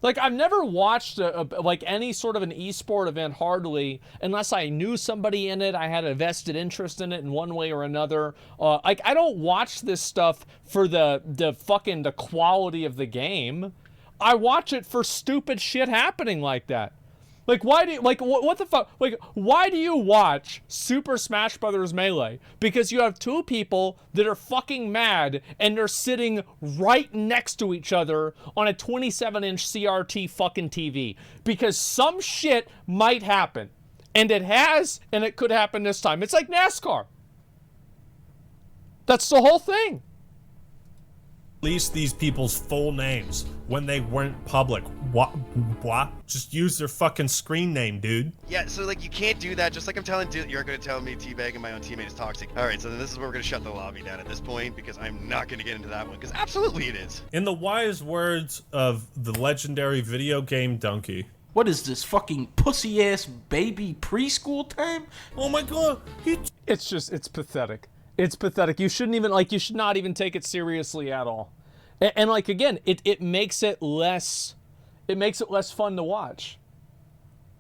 S1: Like, I've never watched like any sort of an esport event hardly, unless I knew somebody in it, I had a vested interest in it in one way or another. Like, I don't watch this stuff for the quality of the game. I watch it for stupid shit happening like that. Like, why do you, like, what the fuck? Like, why do you watch Super Smash Bros. Melee? Because you have two people that are fucking mad and they're sitting right next to each other on a 27-inch CRT fucking TV. Because some shit might happen. And it has, and it could happen this time. It's like NASCAR. That's the whole thing.
S8: Release these people's full names when they weren't public. What? Just use their fucking screen name, dude.
S13: Yeah, so like you can't do that. Just like I'm telling you're going to tell me teabagging my own teammate is toxic. All right, so then this is where we're going to shut the lobby down at this point because I'm not going to get into that one because absolutely it is.
S8: In the wise words of the legendary video game donkey,
S15: What is this, fucking pussy-ass baby preschool time?
S8: Oh my god.
S1: It's pathetic. It's pathetic. You shouldn't even, like, you should not even take it seriously at all. And like, again, it makes it less fun to watch.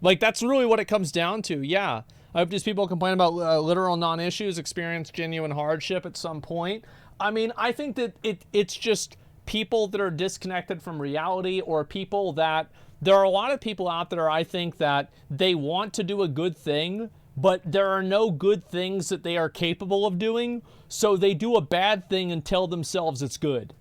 S1: Like, that's really what it comes down to. Yeah. I hope these people complain about literal non-issues, experience genuine hardship at some point. I mean, I think that it's just people that are disconnected from reality, or people that, there are a lot of people out there, I think, that they want to do a good thing, but there are no good things that they are capable of doing, so they do a bad thing and tell themselves it's good.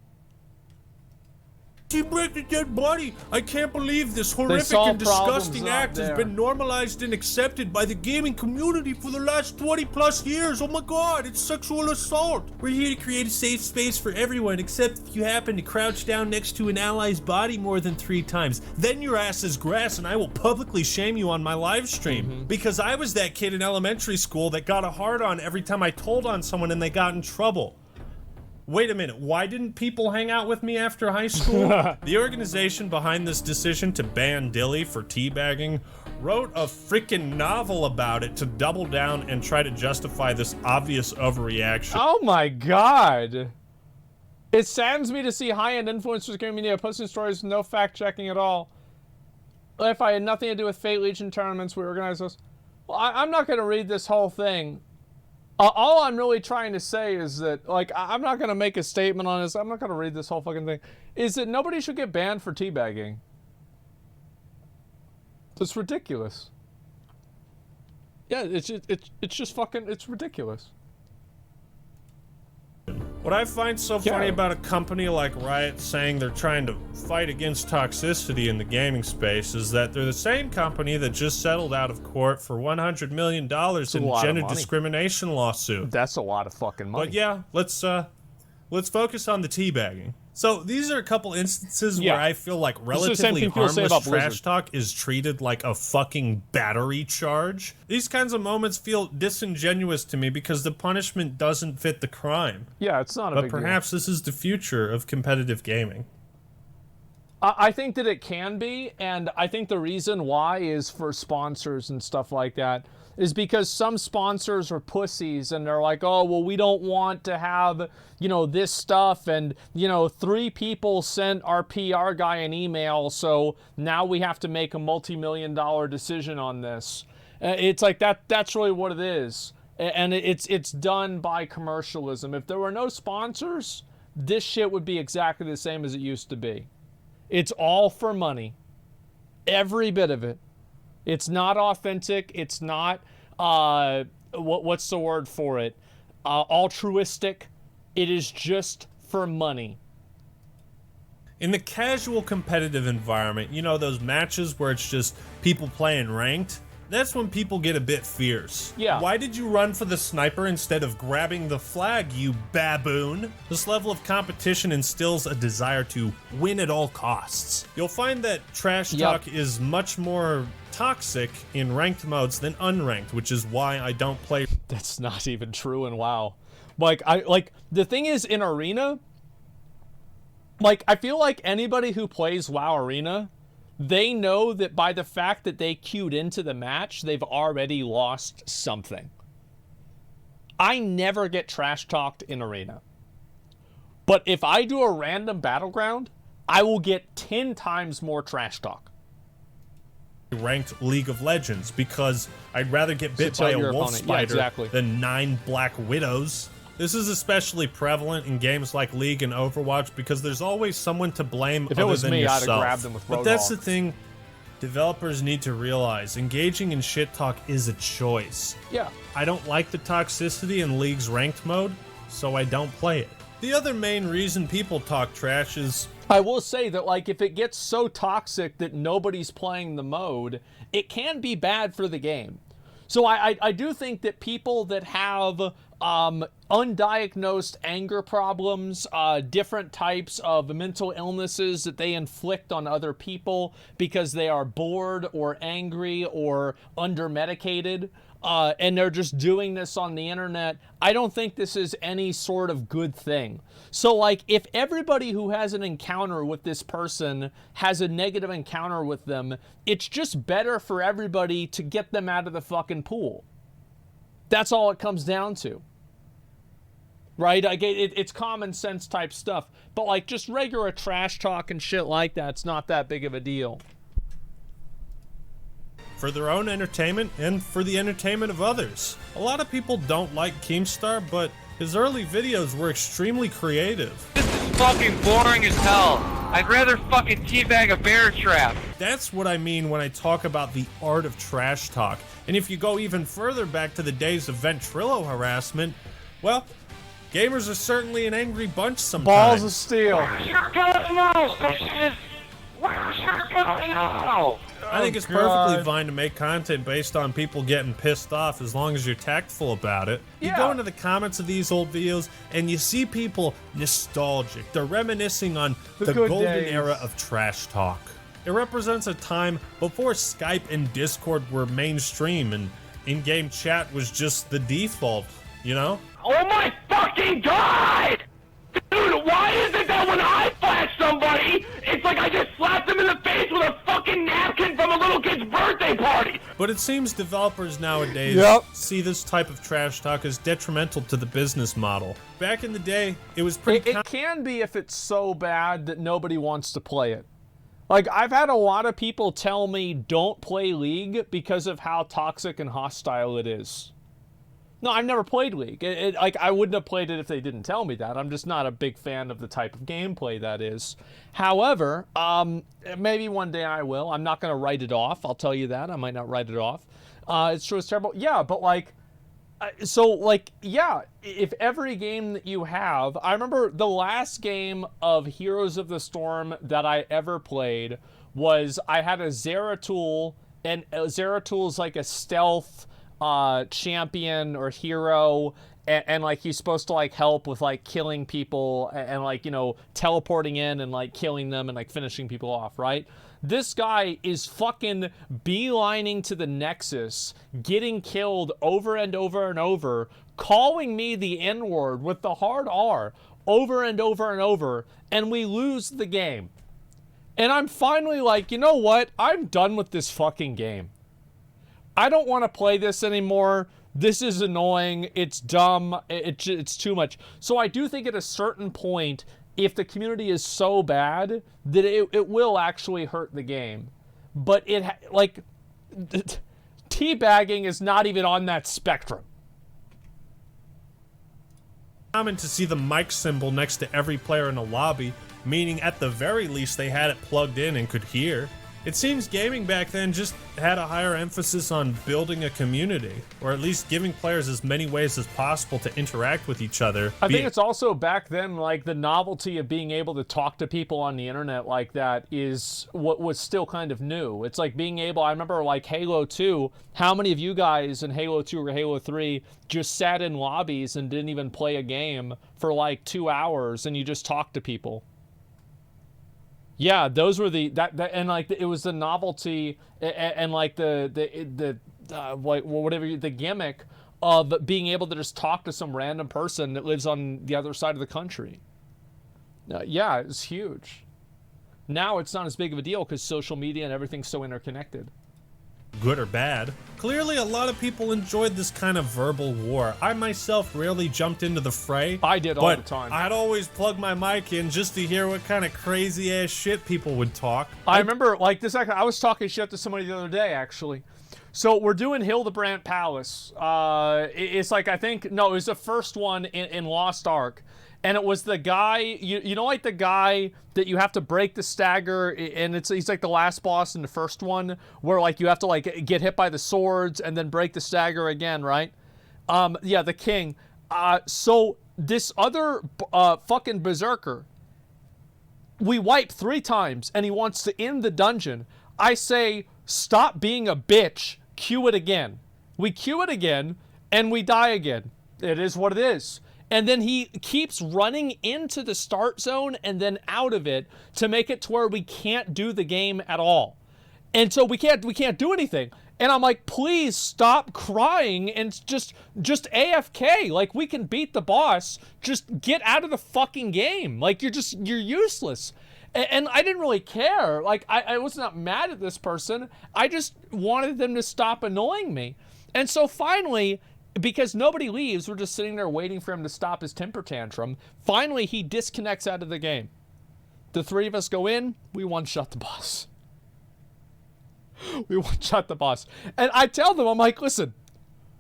S8: She broke the dead body. I can't believe this horrific and disgusting act has been normalized and accepted by the gaming community for the last 20 plus years. Oh my god, it's sexual assault. We're here to create a safe space for everyone, except if you happen to crouch down next to an ally's body more than 3 times. Then your ass is grass and I will publicly shame you on my live stream. Because I was that kid in elementary school that got a hard-on every time I told on someone and they got in trouble. Wait a minute, why didn't people hang out with me after high school? The organization behind this decision to ban Dilly for teabagging wrote a freaking novel about it to double down and try to justify this obvious overreaction.
S1: Oh my god. It saddens me to see high-end influencers gaming media posting stories with no fact-checking at all. If I had nothing to do with Fate Legion tournaments, we organize those. Well, I'm not going to read this whole thing. All I'm really trying to say is that, like, I'm not going to make a statement on this. I'm not going to read this whole fucking thing. Is that nobody should get banned for teabagging. It's ridiculous. Yeah, it's just fucking, it's ridiculous.
S8: What I find so funny about a company like Riot saying they're trying to fight against toxicity in the gaming space is that they're the same company that just settled out of court for $100 million in gender discrimination lawsuit.
S1: That's a lot of fucking money.
S8: But yeah, let's focus on the teabagging. So these are a couple instances where I feel like relatively harmless trash talk is treated like a fucking battery charge. These kinds of moments feel disingenuous to me because the punishment doesn't fit the crime.
S1: Yeah, it's not a big deal.
S8: But perhaps this is the future of competitive gaming.
S1: I think that it can be, and I think the reason why is for sponsors and stuff like that, is because some sponsors are pussies and they're like, oh, well, we don't want to have, you know, this stuff, and, you know, 3 people sent our PR guy an email, so now we have to make a multi-million-dollar decision on this. It's like that's really what it is, and it's done by commercialism. If there were no sponsors, this shit would be exactly the same as it used to be. It's all for money. Every bit of it. It's not authentic. It's not, what's the word for it? Altruistic. It is just for money.
S8: In the casual competitive environment, you know, those matches where it's just people playing ranked, that's when people get a bit fierce.
S1: Yeah.
S8: Why did you run for the sniper instead of grabbing the flag, you baboon? This level of competition instills a desire to win at all costs. You'll find that trash talk is much more toxic in ranked modes than unranked, which is why I don't play.
S1: That's not even true in WoW. Like, the thing is, in Arena, like, I feel like anybody who plays WoW Arena, they know that by the fact that they queued into the match, they've already lost something. I never get trash talked in Arena. But if I do a random battleground, I will get 10 times more trash talk.
S8: Ranked League of Legends because I'd rather get bit by a wolf spider than 9 black widows. This is especially prevalent in games like League and Overwatch because there's always someone to blame other than yourself. If it was me, I'd have grabbed them with Roadhog. But that's the thing developers need to realize. Engaging in shit talk is a choice.
S1: Yeah.
S8: I don't like the toxicity in League's ranked mode, so I don't play it. The other main reason people talk trash is...
S1: I will say that, like, if it gets so toxic that nobody's playing the mode, it can be bad for the game. So I do think that people that have undiagnosed anger problems, different types of mental illnesses that they inflict on other people because they are bored or angry or under-medicated, and they're just doing this on the internet. I don't think this is any sort of good thing. So, like, if everybody who has an encounter with this person has a negative encounter with them, it's just better for everybody to get them out of the fucking pool. That's all it comes down to. Right? Like, it's common sense type stuff. But, like, just regular trash talk and shit like that, it's not that big of a deal.
S8: For their own entertainment and for the entertainment of others. A lot of people don't like Keemstar, but his early videos were extremely creative.
S5: This is fucking boring as hell. I'd rather fucking teabag a bear trap.
S8: That's what I mean when I talk about the art of trash talk. And if you go even further back to the days of Ventrilo harassment, well, gamers are certainly an angry bunch sometimes.
S1: Balls of steel.
S8: I think it's perfectly fine to make content based on people getting pissed off as long as you're tactful about it. You go into the comments of these old videos and you see people nostalgic. They're reminiscing on the golden era of trash talk. It represents a time before Skype and Discord were mainstream and in-game chat was just the default, you know?
S5: Oh my fucking god! Dude, why is it that when I flash somebody, it's like I just slapped them in the face with a fucking napkin from a little kid's birthday party?
S8: But it seems developers nowadays see this type of trash talk as detrimental to the business model. Back in the day, it was pretty...
S1: It can be if it's so bad that nobody wants to play it. Like, I've had a lot of people tell me don't play League because of how toxic and hostile it is. No, I've never played League. Like, I wouldn't have played it if they didn't tell me that. I'm just not a big fan of the type of gameplay that is. However, maybe one day I will. I'm not going to write it off. I'll tell you that. I might not write it off. It's true, it's terrible. Yeah, but like, yeah, if every game that you have... I remember the last game of Heroes of the Storm that I ever played was I had a Zeratul, and Zeratul is like a stealth... champion or hero, and like he's supposed to like help with like killing people and like, you know, teleporting in and like killing them and like finishing people off, right? This guy is fucking beelining to the Nexus, getting killed over and over and over, calling me the N-word with the hard R over and over and over, and we lose the game. And I'm finally like, you know what? I'm done with this fucking game. I don't want to play this anymore. This is annoying. It's dumb. It's too much. So I do think at a certain point, if the community is so bad, that it will actually hurt the game. But teabagging is not even on that spectrum.
S8: Common to see the mic symbol next to every player in a lobby, meaning at the very least they had it plugged in and could hear. It seems gaming back then just had a higher emphasis on building a community, or at least giving players as many ways as possible to interact with each other.
S1: I think it's also back then, like, the novelty of being able to talk to people on the internet like that is what was still kind of new. It's like being able, I remember like Halo 2, how many of you guys in Halo 2 or Halo 3 just sat in lobbies and didn't even play a game for like 2 hours and you just talked to people? Yeah, those were and like it was the novelty and like the whatever the gimmick of being able to just talk to some random person that lives on the other side of the country. Yeah, it's huge. Now it's not as big of a deal because social media and everything's so interconnected.
S8: Good or bad. Clearly a lot of people enjoyed this kind of verbal war. I myself rarely jumped into the fray.
S1: I did all the time.
S8: I'd always plug my mic in just to hear what kind of crazy ass shit people would talk.
S1: I remember like this, I was talking shit to somebody the other day actually. So we're doing Hildebrandt Palace. It's like, I think, no, it was the first one in Lost Ark. And it was the guy, you know, like the guy that you have to break the stagger, and he's like the last boss in the first one, where like you have to like get hit by the swords and then break the stagger again, right? Yeah, the king. So this other fucking berserker, we wipe 3 times, and he wants to end the dungeon. I say, stop being a bitch, queue it again. We queue it again, and we die again. It is what it is. And then he keeps running into the start zone and then out of it to make it to where we can't do the game at all. And so we can't do anything. And I'm like, please stop crying and just AFK. Like, we can beat the boss. Just get out of the fucking game. Like, you're useless. And I didn't really care. Like, I was not mad at this person. I just wanted them to stop annoying me. And so finally, because nobody leaves, we're just sitting there waiting for him to stop his temper tantrum. Finally, he disconnects out of the game. The three of us go in, we one-shot the boss. We one-shot the boss. And I tell them, I'm like, listen,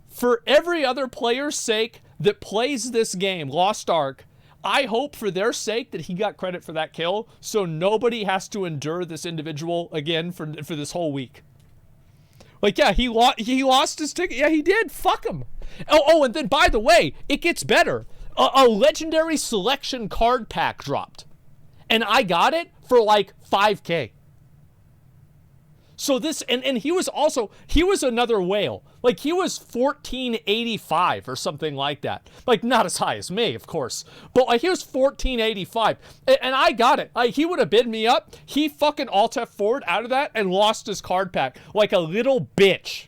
S1: for every other player's sake that plays this game, Lost Ark, I hope for their sake that he got credit for that kill, so nobody has to endure this individual again for this whole week. Like, yeah, he lost his ticket. Yeah, he did. Fuck him. Oh, and then, by the way, it gets better. A legendary selection card pack dropped. And I got it for like 5K. So this, and he was another whale. Like, he was 1485 or something like that. Like, not as high as me, of course. But like, he was 1485. And I got it. Like, he would have bid me up. He fucking Alt F4'd out of that and lost his card pack. Like a little bitch.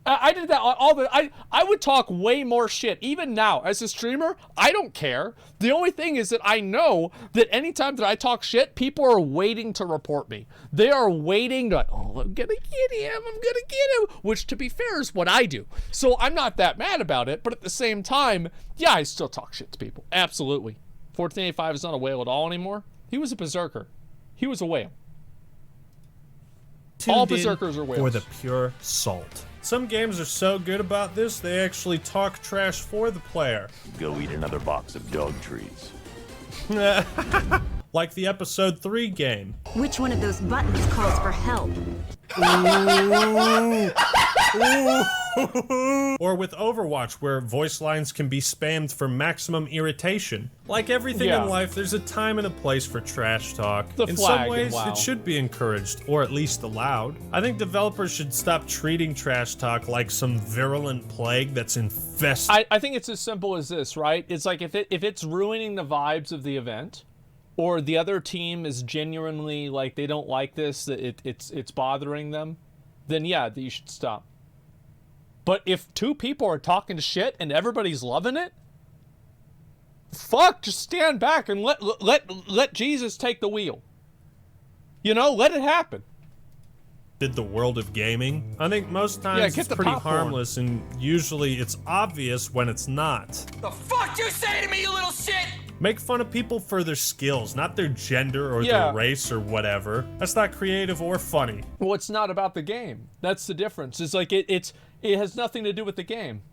S1: I did that all the, I would talk way more shit. Even now, as a streamer, I don't care. The only thing is that I know that anytime that I talk shit, people are waiting to report me. They are waiting to, oh, I'm gonna get him, I'm gonna get him. Which, to be fair, is what I do. So I'm not that mad about it, but at the same time, yeah, I still talk shit to people. Absolutely. 1485 is not a whale at all anymore. He was a berserker. He was a whale. All berserkers are whales.
S8: For the pure salt. Some games are so good about this, they actually talk trash for the player.
S4: Go eat another box of dog trees.
S8: Like the episode 3 game.
S18: Which one of those buttons calls for help?
S8: Or with Overwatch, where voice lines can be spammed for maximum irritation. Like everything in life, there's a time and a place for trash talk. In some ways, it should be encouraged, or at least allowed. I think developers should stop treating trash talk like some virulent plague that's infested.
S1: I think it's as simple as this, right? It's like if it's ruining the vibes of the event, or the other team is genuinely like they don't like this, that it's bothering them, then yeah, you should stop. But if two people are talking shit and everybody's loving it, fuck, just stand back and let Jesus take the wheel. You know, let it happen.
S8: Did the world of gaming? I think most times it's pretty harmless, and usually it's obvious when it's not.
S19: The fuck you say to me, you little shit?
S8: Make fun of people for their skills, not their gender or their race or whatever. That's not creative or funny.
S1: Well, it's not about the game. That's the difference. It's like it has nothing to do with the game.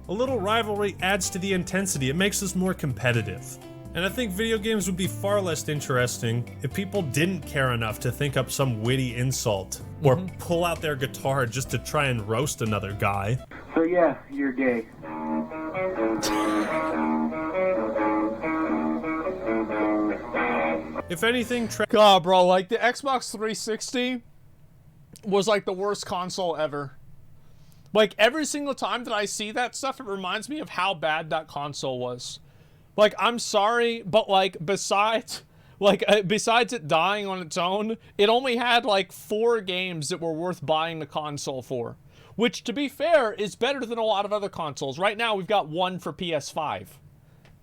S8: A little rivalry adds to the intensity. It makes us more competitive. And I think video games would be far less interesting if people didn't care enough to think up some witty insult or pull out their guitar just to try and roast another guy.
S7: So yeah, you're gay.
S8: If anything,
S1: God, bro, like the Xbox 360 was like the worst console ever. Like every single time that I see that stuff, it reminds me of how bad that console was. Like, I'm sorry, but like besides it dying on its own, it only had like 4 games that were worth buying the console for. Which, to be fair, is better than a lot of other consoles. Right now, we've got 1 for PS5.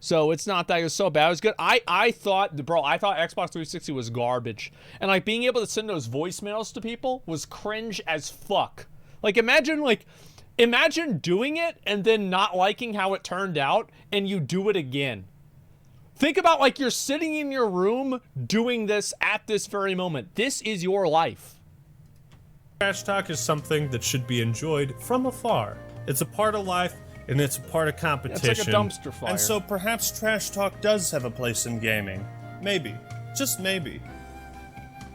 S1: So it's not that it was so bad. It was good. I thought Xbox 360 was garbage. And like being able to send those voicemails to people was cringe as fuck. Like imagine doing it and then not liking how it turned out and you do it again. Think about like you're sitting in your room doing this at this very moment. This is your life.
S8: Trash talk is something that should be enjoyed from afar. It's a part of life. And it's a part of competition.
S1: It's like a dumpster fire.
S3: And so perhaps trash talk does have a place in gaming. Maybe. Just maybe.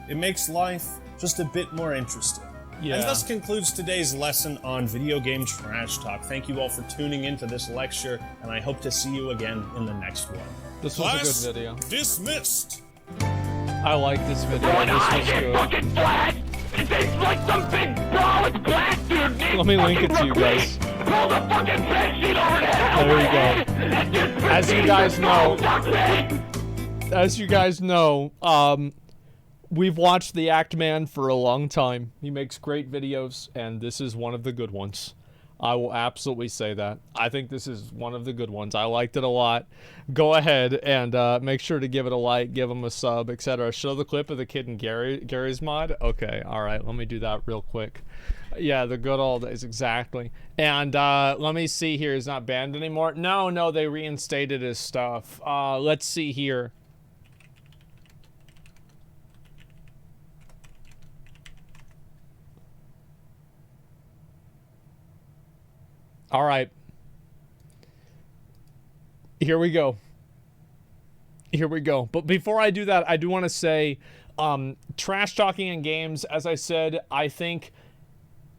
S3: It makes life just a bit more interesting.
S1: Yeah.
S3: And thus concludes today's lesson on video game trash talk. Thank you all for tuning into this lecture, and I hope to see you again in the next one.
S1: This was a good video.
S3: Dismissed!
S1: I like this video. This was good.
S5: Fucking flat! It's like some big ball with black dude.
S1: Let me link it to you guys.
S5: pulled a fucking bedsheet over the head.
S1: There you go. As you guys know, we've watched the Act Man for a long time. He makes great videos, and this is one of the good ones. I will absolutely say that. I think this is one of the good ones. I liked it a lot. Go ahead and make sure to give it a like, give him a sub, etc. Show the clip of the kid in Gary's mod. Okay, all right. Let me do that real quick. Yeah, the good old days, exactly. And let me see here. He's not banned anymore. No, they reinstated his stuff. Let's see here. All right. Here we go. But before I do that, I do want to say, trash talking in games, as I said, I think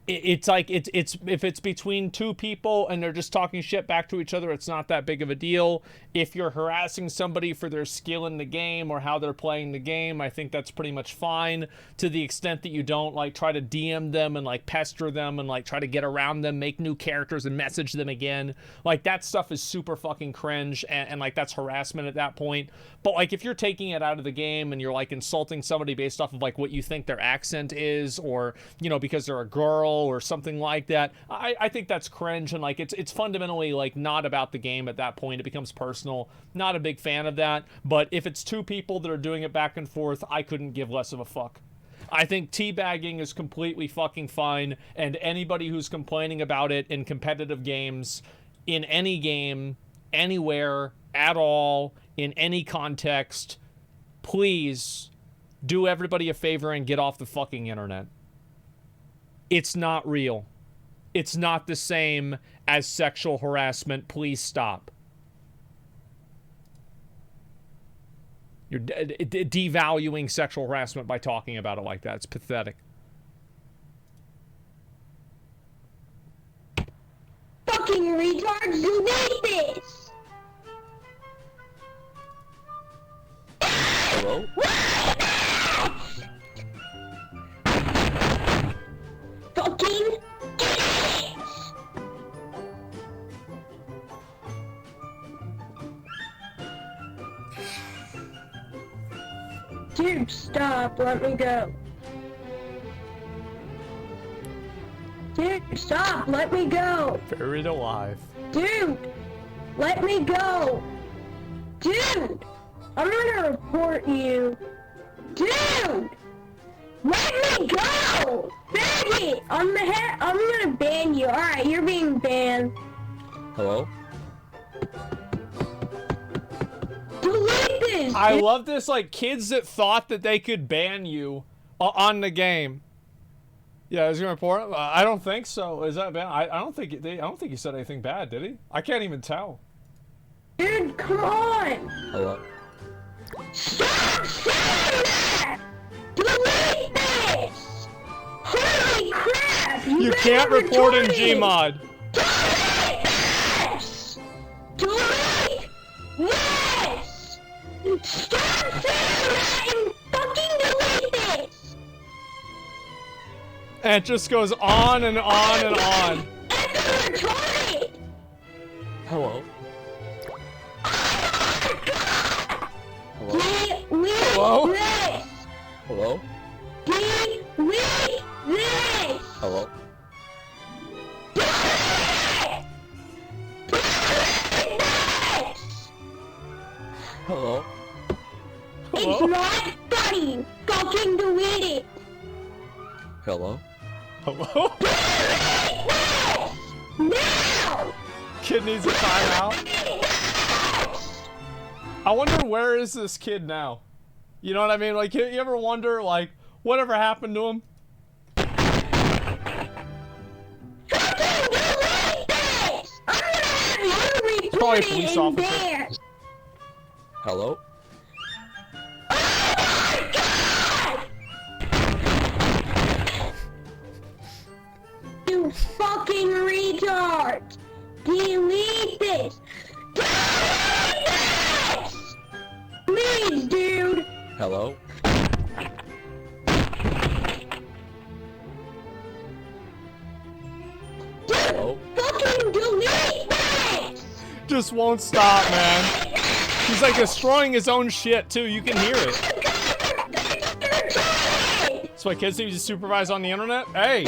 S1: it's like it's if it's between two people and they're just talking shit back to each other, it's not that big of a deal. If you're harassing somebody for their skill in the game or how they're playing the game, I think that's pretty much fine, to the extent that you don't like try to DM them and like pester them and like try to get around them, make new characters and message them again. Like that stuff is super fucking cringe, and like that's harassment at that point. But like if you're taking it out of the game and you're like insulting somebody based off of like what you think their accent is, or you know, because they're a girl or something like that, I think that's cringe, and like it's fundamentally like not about the game at that point. It becomes personal. Not a big fan of that. But if it's two people that are doing it back and forth, I couldn't give less of a fuck. I think teabagging is completely fucking fine, and anybody who's complaining about it in competitive games, in any game, anywhere, at all, in any context, please do everybody a favor and get off the fucking internet. It's not real. It's not the same as sexual harassment. Please stop. You're devaluing sexual harassment by talking about it like that. It's pathetic.
S16: Fucking retards, delete this!
S20: Hello?
S16: Fucking Dude, stop, let me go. Dude, stop, let me go.
S1: Buried alive.
S16: Dude, let me go. Dude, I'm gonna report you. Dude, let me go. Faggot, I'm gonna ban you. Alright, you're being banned.
S20: Hello?
S16: Delete this.
S1: I love this, like, kids that thought that they could ban you on the game. Yeah, is he gonna report? I don't think so. Is that bad? I don't think he said anything bad, did he? I can't even tell.
S16: Dude, come on.
S20: Hello?
S16: Stop saying that. Delete this. Holy crap!
S1: You can't report in Gmod.
S16: Delete this. Delete this. Stop saying that and fucking delete this.
S1: And it just goes on and on and on.
S20: Hello?
S16: Hello?
S20: Hello?
S16: Delete this.
S20: Hello? Hello?
S16: It's not funny. Fucking delete it.
S20: Hello?
S1: Hello?
S16: Now!
S1: Kid needs a timeout. I wonder where is this kid now? You know what I mean? Like, you ever wonder, like, whatever happened to him? Probably a police officer.
S20: Hello?
S16: You fucking retard! Delete this! Delete this! Please, dude!
S20: Hello?
S16: Dude, fucking
S1: Just won't stop, man. He's like destroying his own shit too. You can hear it. That's why kids need to supervise on the internet. Hey.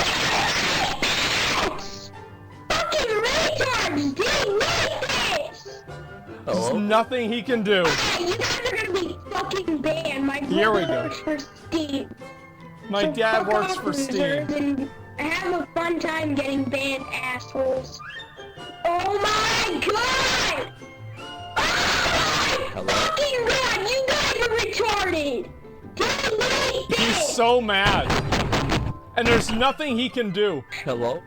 S16: Fucking retards, dude,
S1: There's nothing he can do.
S16: you guys are gonna be fucking banned. My
S1: Here we
S16: brother
S1: go.
S16: works for Steam.
S1: My
S16: So
S1: dad
S16: fuck
S1: works
S16: off,
S1: for Steam.
S16: losers, and have a fun time getting banned, assholes. Oh my god! Oh my fucking god! You guys are retarded! Delete
S1: He's
S16: this!
S1: so mad. And there's nothing he can do.
S20: Hello?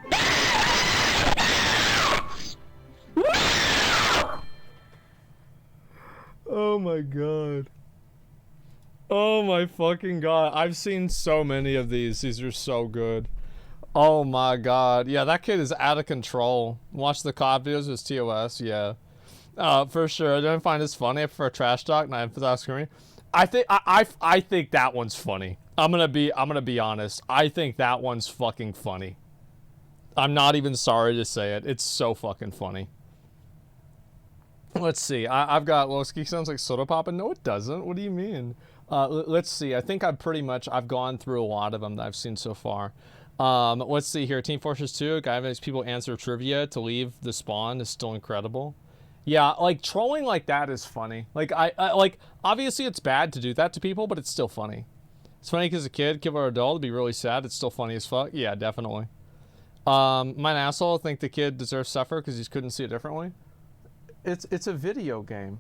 S1: Oh my god. Oh my fucking god. I've seen so many of these. These are so good. Oh my god. Yeah, that kid is out of control. Watch the COD videos of his TOS, yeah. For sure. I don't find this funny for a trash talk, and I emphasize screaming. I think that one's funny. I'm gonna be honest. I think that one's fucking funny. I'm not even sorry to say it. It's so fucking funny. Let's see. I've got Lowski sounds like soda poppin'. No, it doesn't. What do you mean? Let's see. I think I've gone through a lot of them that I've seen so far. Let's see here. Team Fortress 2. Guy makes people answer trivia to leave the spawn is still incredible. Yeah, like trolling like that is funny. Like I like obviously it's bad to do that to people, but it's still funny. It's funny because a kid or adult would be really sad. It's still funny as fuck. Yeah, definitely. My asshole think the kid deserves suffer because he couldn't see it differently. It's a video game.